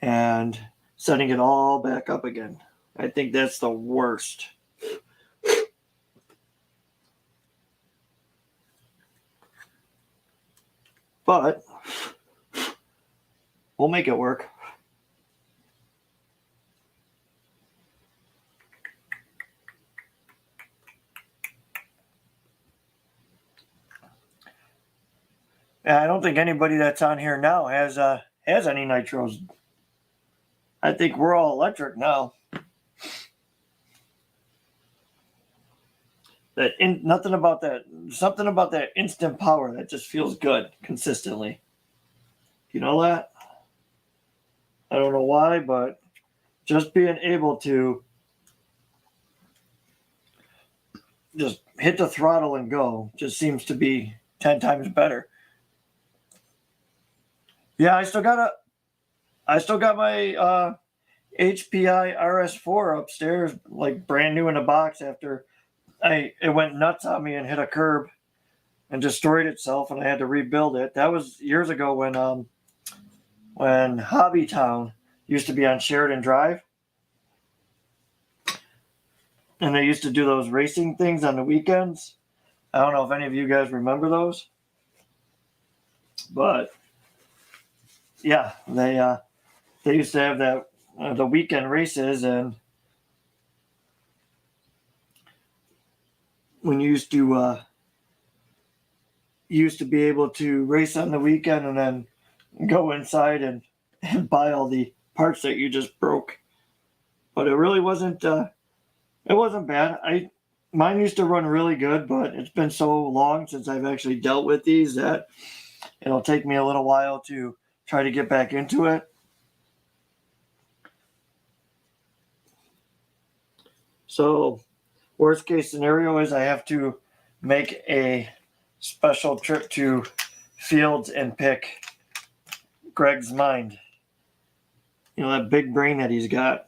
and setting it all back up again. I think that's the worst. But we'll make it work. And I don't think anybody that's on here now has any nitros. I think we're all electric now. Something about that instant power that just feels good consistently. You know that? I don't know why, but just being able to just hit the throttle and go just seems to be 10 times better. Yeah, I still got my HPI RS4 upstairs, like brand new in a box after it went nuts on me and hit a curb and destroyed itself, and I had to rebuild it. That was years ago when Hobbytown used to be on Sheridan Drive, and they used to do those racing things on the weekends. I don't know if any of you guys remember those, but yeah, they used to have that the weekend races, and when you used to be able to race on the weekend and then go inside and buy all the parts that you just broke. But it really wasn't it wasn't bad. Mine used to run really good, but it's been so long since I've actually dealt with these that it'll take me a little while to try to get back into it. So worst case scenario is I have to make a special trip to Fields and pick Greg's mind. You know, that big brain that he's got.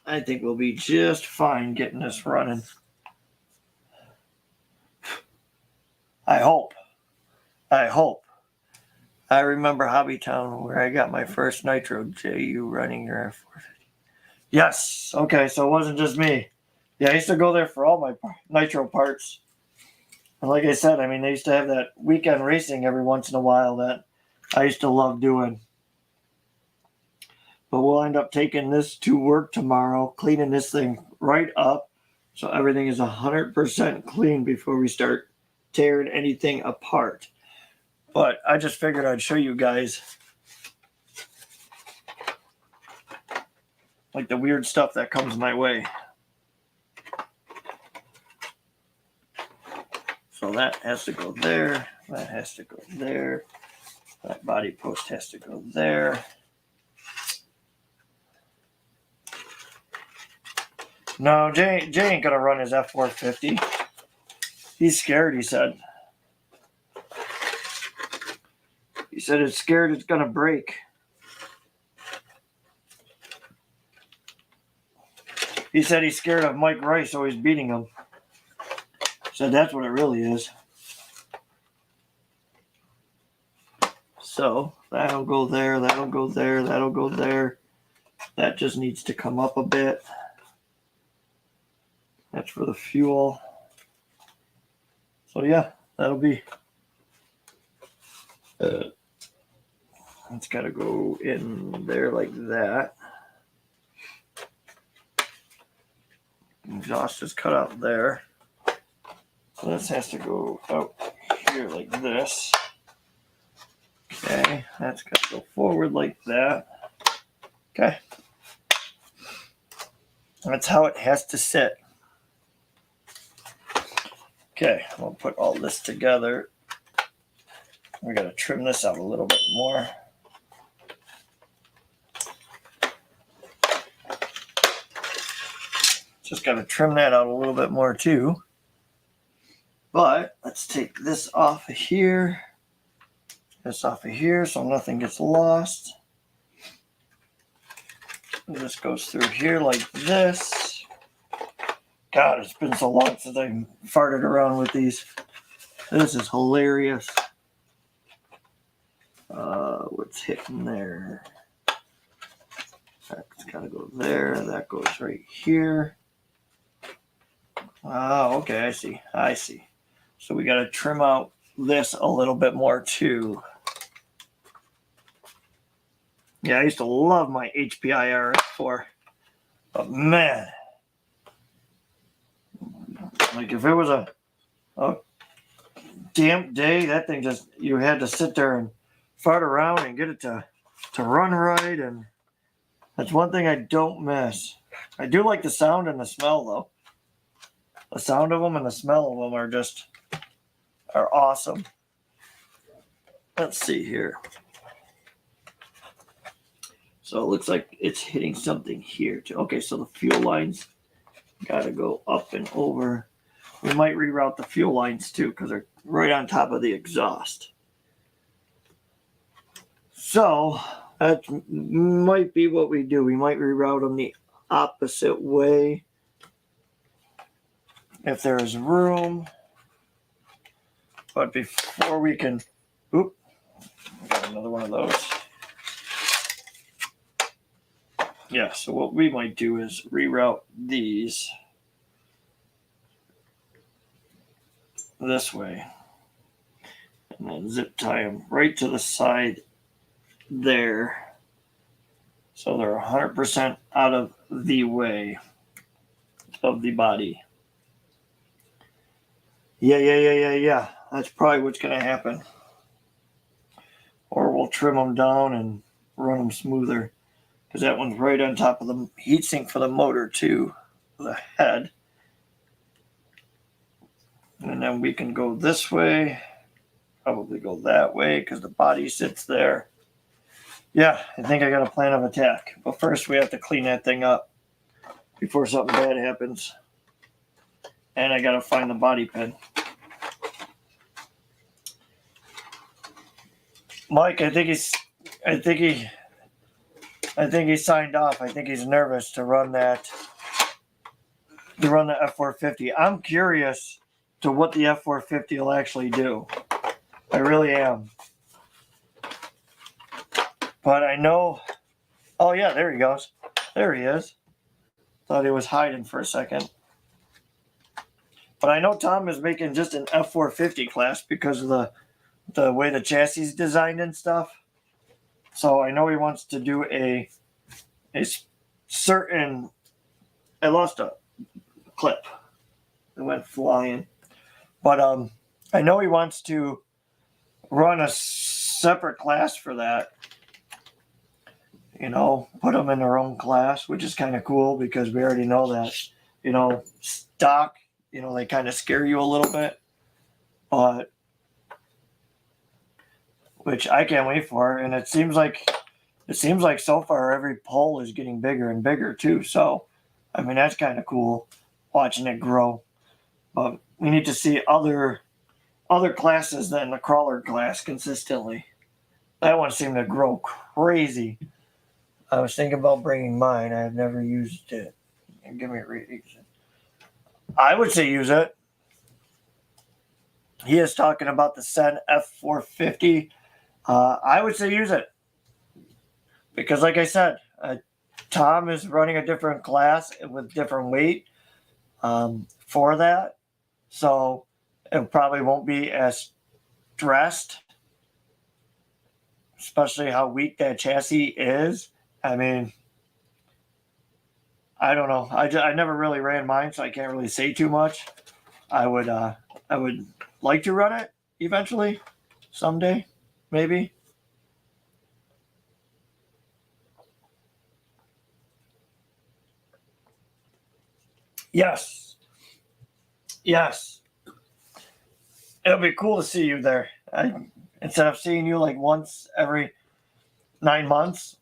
I think we'll be just fine getting this running. I hope. I remember Hobbytown where I got my first nitro. JU running your F450. Yes. Okay, so it wasn't just me. Yeah, I used to go there for all my nitro parts. And like I said, I mean, they used to have that weekend racing every once in a while that I used to love doing. But we'll end up taking this to work tomorrow, cleaning this thing right up so everything is 100% clean before we start tearing anything apart. But I just figured I'd show you guys like the weird stuff that comes my way. So that has to go there. That has to go there. That body post has to go there. No, Jay ain't gonna run his F450. He's scared, he said. He said it's scared it's gonna break. He said he's scared of Mike Rice always beating him. Said that's what it really is. So that'll go there, that'll go there, that'll go there. That just needs to come up a bit. That's for the fuel. So yeah, that'll be. It's got to go in there like that. Exhaust is cut out there. So this has to go out here like this. Okay, that's got to go forward like that. Okay. That's how it has to sit. Okay, we'll put all this together. We got to trim this out a little bit more. Just got to trim that out a little bit more too. But let's take this off of here. This off of here so nothing gets lost. This goes through here like this. God, it's been so long since I farted around with these. This is hilarious. What's hitting there? That's got to go there. That goes right here. Oh, okay, I see. So we got to trim out this a little bit more too. Yeah, I used to love my HPI RS4, but man, like if it was a damp day, that thing just, you had to sit there and fart around and get it to run right, and that's one thing I don't miss. I do like the sound and the smell though. The sound of them and the smell of them are awesome. Let's see here. So it looks like it's hitting something here too. Okay, so the fuel lines got to go up and over. We might reroute the fuel lines too because they're right on top of the exhaust. So that might be what we do. We might reroute them the opposite way if there is room. But before we can, got another one of those. Yeah, so what we might do is reroute these this way. And then zip tie them right to the side there. So they're 100% out of the way of the body. Yeah. That's probably what's going to happen. Or we'll trim them down and run them smoother. Because that one's right on top of the heatsink for the motor too, the head. And then we can go this way, probably go that way because the body sits there. Yeah, I think I got a plan of attack. But first we have to clean that thing up before something bad happens. And I got to find the body pin. Mike, I think he signed off. I think he's nervous to run the F450. I'm curious to what the F450 will actually do. I really am. But I know. Oh yeah, there he goes. There he is. Thought he was hiding for a second. But I know Tom is making just an F450 class because of the way the chassis is designed and stuff. So I know he wants to do a certain. I lost a clip. It went flying. But I know he wants to run a separate class for that. You know, put them in their own class, which is kind of cool because we already know that, you know, stock, you know, they kind of scare you a little bit. But which I can't wait for. And it seems like so far every pole is getting bigger and bigger too. So, I mean, that's kind of cool watching it grow. But we need to see other classes than the crawler class consistently. That one seemed to grow crazy. I was thinking about bringing mine. I have never used it. Give me a reading. I would say use it. He is talking about the Sen F450. I would say use it. Because like I said, Tom is running a different class with different weight for that. So it probably won't be as stressed, especially how weak that chassis is. I mean, I don't know. I never really ran mine, so I can't really say too much. I would like to run it eventually, someday, maybe. Yes, yes. It'll be cool to see you there. Instead of seeing you like once every 9 months,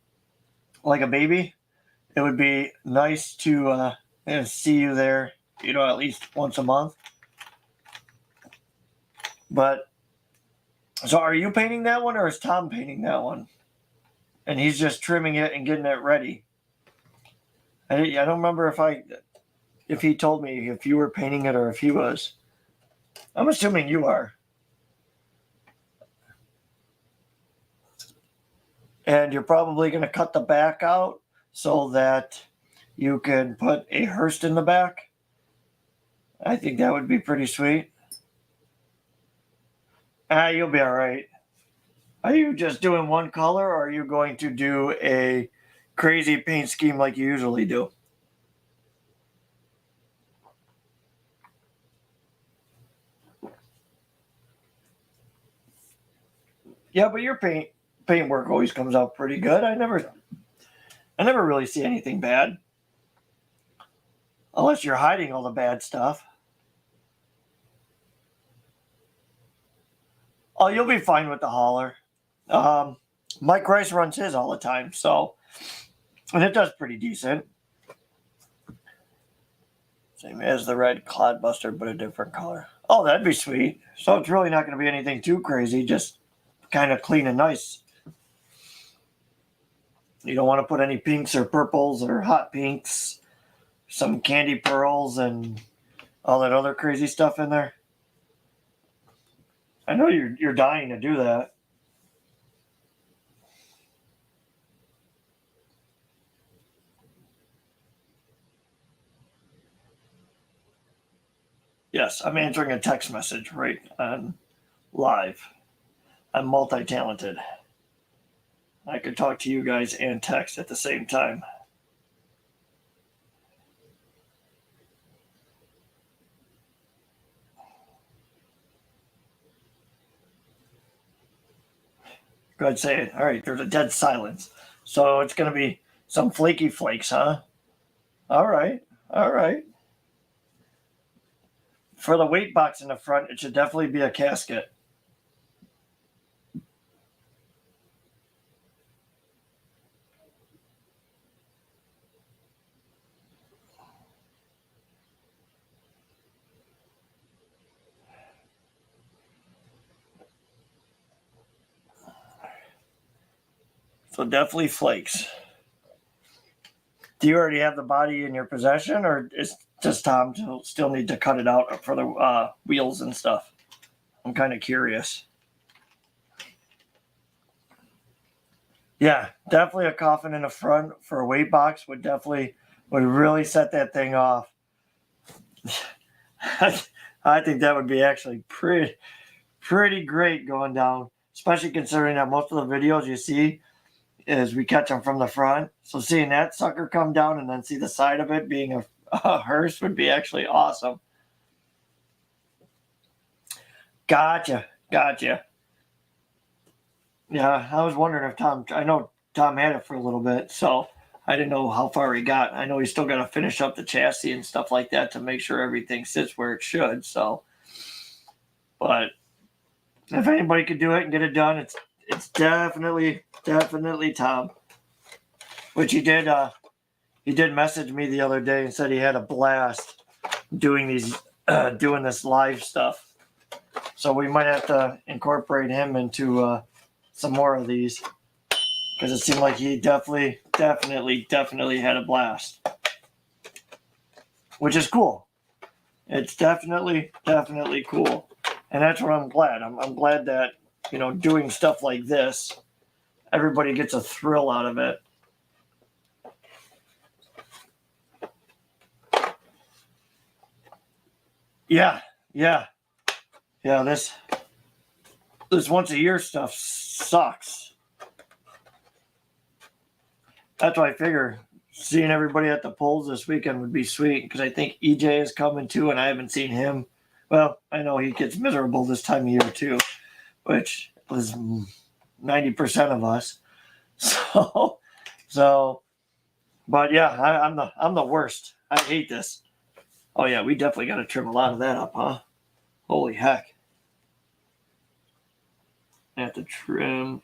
like a baby, it would be nice to see you there, at least once a month. But so are you painting that one or is Tom painting that one? And he's just trimming it and getting it ready. I don't remember if he told me if you were painting it or if he was. I'm assuming you are. And you're probably going to cut the back out so that you can put a hearse in the back. I think that would be pretty sweet. You'll be all right. Are you just doing one color or are you going to do a crazy paint scheme like you usually do? Yeah, but your paint work always comes out pretty good. I never really see anything bad. Unless you're hiding all the bad stuff. Oh, you'll be fine with the hauler. Mike Rice runs his all the time, and it does pretty decent. Same as the red Clodbuster, but a different color. Oh, that'd be sweet. So it's really not going to be anything too crazy, just kind of clean and nice. You don't want to put any pinks or purples or hot pinks, some candy pearls, and all that other crazy stuff in there. I know you're dying to do that. Yes, I'm answering a text message right on live. I'm multi-talented. I could talk to you guys and text at the same time. Go ahead, say it. All right, there's a dead silence. So it's going to be some flaky flakes, huh? All right, all right. For the weight box in the front, it should definitely be a casket. So definitely flakes. Do you already have the body in your possession, or does Tom still need to cut it out for the wheels and stuff? I'm kind of curious. Yeah, definitely a coffin in the front for a weight box would really set that thing off. I think that would be actually pretty great going down, especially considering that most of the videos you see is we catch them from the front. So seeing that sucker come down and then see the side of it being a hearse would be actually awesome. Gotcha. Yeah, I was wondering if I know Tom had it for a little bit, so I didn't know how far he got. I know he's still got to finish up the chassis and stuff like that to make sure everything sits where it should. So, but if anybody could do it and get it done, it's definitely Tom. Which he did message me the other day and said he had a blast doing this live stuff. So we might have to incorporate him into some more of these because it seemed like he definitely had a blast, which is cool. It's definitely cool, and that's what I'm glad. I'm glad that doing stuff like this, everybody gets a thrill out of it. Yeah. Yeah, this once a year stuff sucks. That's why I figure seeing everybody at the polls this weekend would be sweet, because I think EJ is coming too, and I haven't seen him. Well, I know he gets miserable this time of year too, which was 90% of us. So, but yeah, I'm the worst. I hate this. Oh yeah, we definitely got to trim a lot of that up, huh? Holy heck! I have to trim.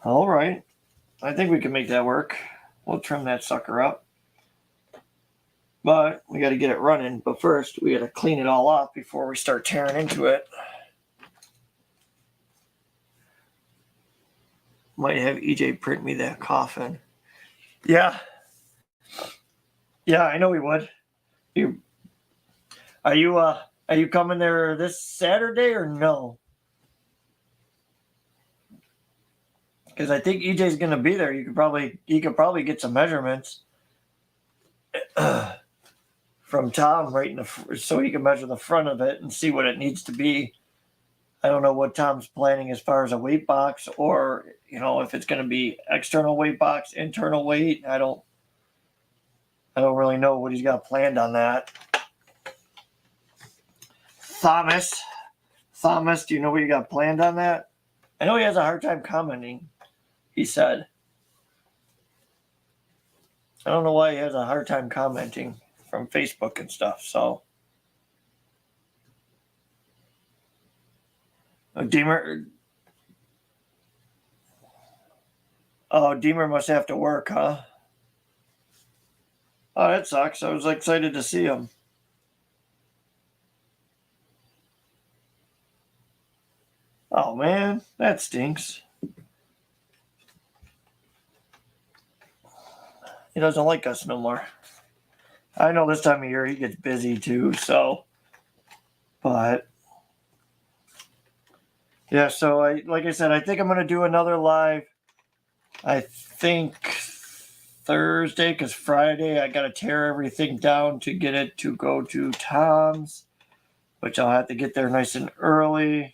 All right, I think we can make that work. We'll trim that sucker up. But we got to get it running. But first, we got to clean it all off before we start tearing into it. Might have EJ print me that coffin. Yeah. Yeah, I know he would. Are you coming there this Saturday or no? Because I think EJ's gonna be there. He could probably get some measurements from Tom right in the so he can measure the front of it and see what it needs to be. I don't know what Tom's planning as far as a weight box, or if it's going to be external weight box, internal weight. I don't really know what he's got planned on that. Thomas, do you know what you got planned on that? I know he has a hard time commenting. He said, I don't know why he has a hard time commenting from Facebook and stuff. So, Deemer must have to work, huh? Oh, that sucks. I was excited to see him. Oh man, that stinks. He doesn't like us no more. I know this time of year he gets busy too, but yeah, so like I said, I think I'm gonna do another live. I think Thursday, because Friday I gotta tear everything down to get it to go to Tom's, which I'll have to get there nice and early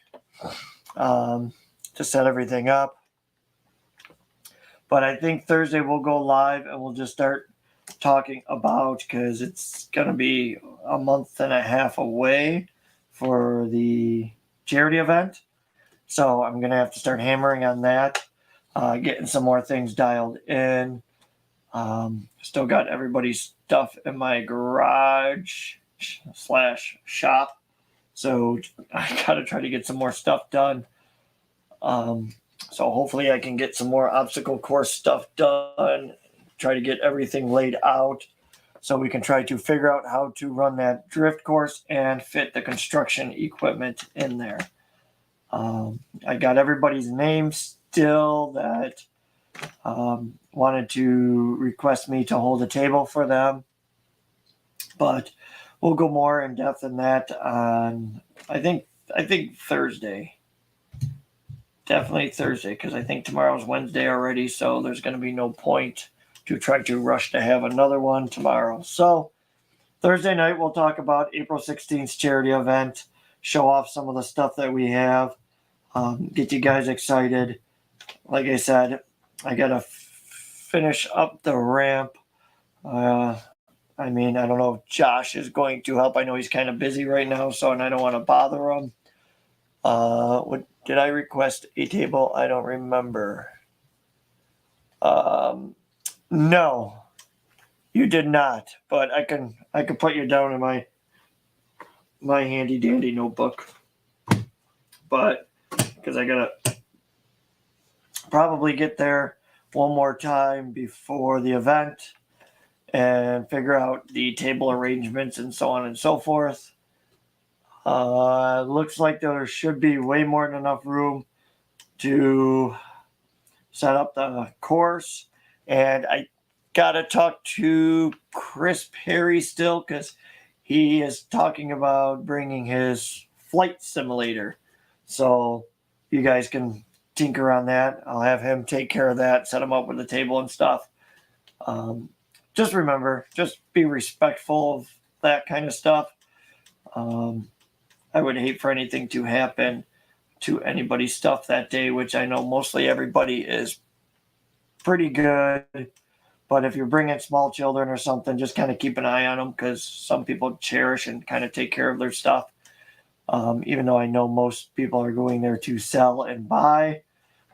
to set everything up. But I think Thursday we'll go live and we'll just start talking about, because it's going to be a month and a half away for the charity event. So I'm going to have to start hammering on that, getting some more things dialed in. Still got everybody's stuff in my garage / shop. So I got to try to get some more stuff done. So hopefully I can get some more obstacle course stuff done, try to get everything laid out so we can try to figure out how to run that drift course and fit the construction equipment in there. I got everybody's name still that wanted to request me to hold a table for them, but we'll go more in depth in that on I think Thursday. Definitely Thursday, because I think tomorrow's Wednesday already, so there's going to be no point to try to rush to have another one tomorrow. So Thursday night we'll talk about April 16th charity event, show off some of the stuff that we have, get you guys excited. Like I said, I got to finish up the ramp. I don't know if Josh is going to help. I know he's kind of busy right now, and I don't want to bother him. Did I request a table? I don't remember. No, you did not. But I can put you down in my handy dandy notebook. But because I gotta probably get there one more time before the event and figure out the table arrangements and so on and so forth. Looks like there should be way more than enough room to set up the course. And I got to talk to Chris Perry still, because he is talking about bringing his flight simulator. So you guys can tinker on that. I'll have him take care of that, set him up with the table and stuff. Just remember, just be respectful of that kind of stuff. I would hate for anything to happen to anybody's stuff that day, which I know mostly everybody is pretty good. But if you're bringing small children or something, just kind of keep an eye on them, because some people cherish and kind of take care of their stuff. Even though I know most people are going there to sell and buy,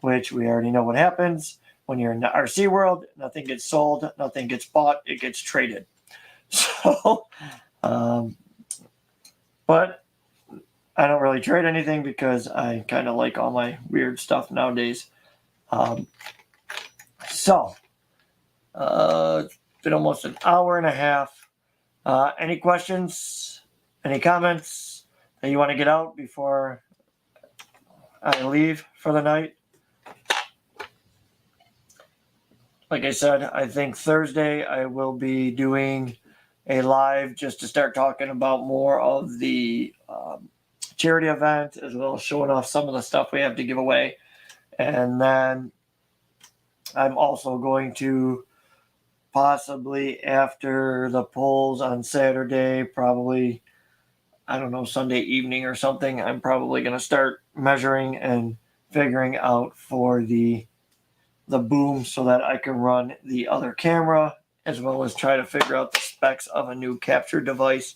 which we already know what happens when you're in the RC world. Nothing gets sold, nothing gets bought, it gets traded. So, but I don't really trade anything because I kind of like all my weird stuff nowadays. It's been almost an hour and a half. Any questions? Any comments that you want to get out before I leave for the night? Like I said, I think Thursday I will be doing a live just to start talking about more of the charity event, as well as showing off some of the stuff we have to give away. And then I'm also going to possibly, after the polls on Saturday, probably, I don't know, Sunday evening or something, I'm probably going to start measuring and figuring out for the boom so that I can run the other camera, as well as try to figure out the specs of a new capture device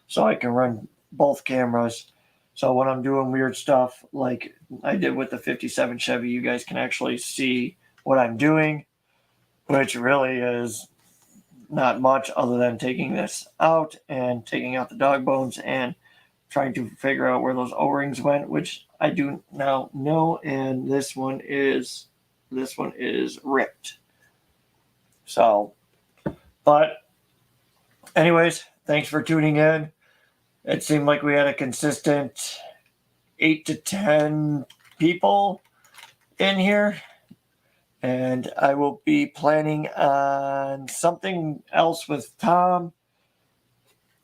so I can run both cameras. So when I'm doing weird stuff like I did with the 57 Chevy, you guys can actually see what I'm doing, which really is not much other than taking this out and taking out the dog bones and trying to figure out where those O-rings went, which I do now know, and this one is ripped. So, but anyways, thanks for tuning in. It seemed like we had a consistent 8 to 10 people in here, and I will be planning on something else with Tom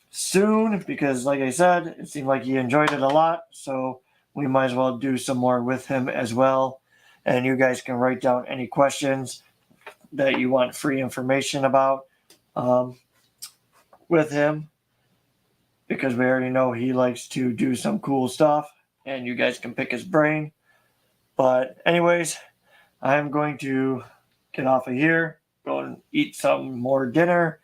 soon, because like I said, it seemed like he enjoyed it a lot, so we might as well do some more with him as well. And you guys can write down any questions that you want free information about with him, because we already know he likes to do some cool stuff, and you guys can pick his brain. But anyways, I'm going to get off of here, go and eat some more dinner,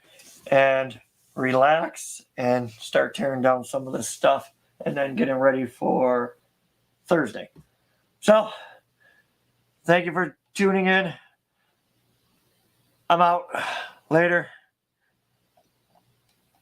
and relax and start tearing down some of this stuff and then getting ready for Thursday. So, thank you for tuning in. I'm out. Later.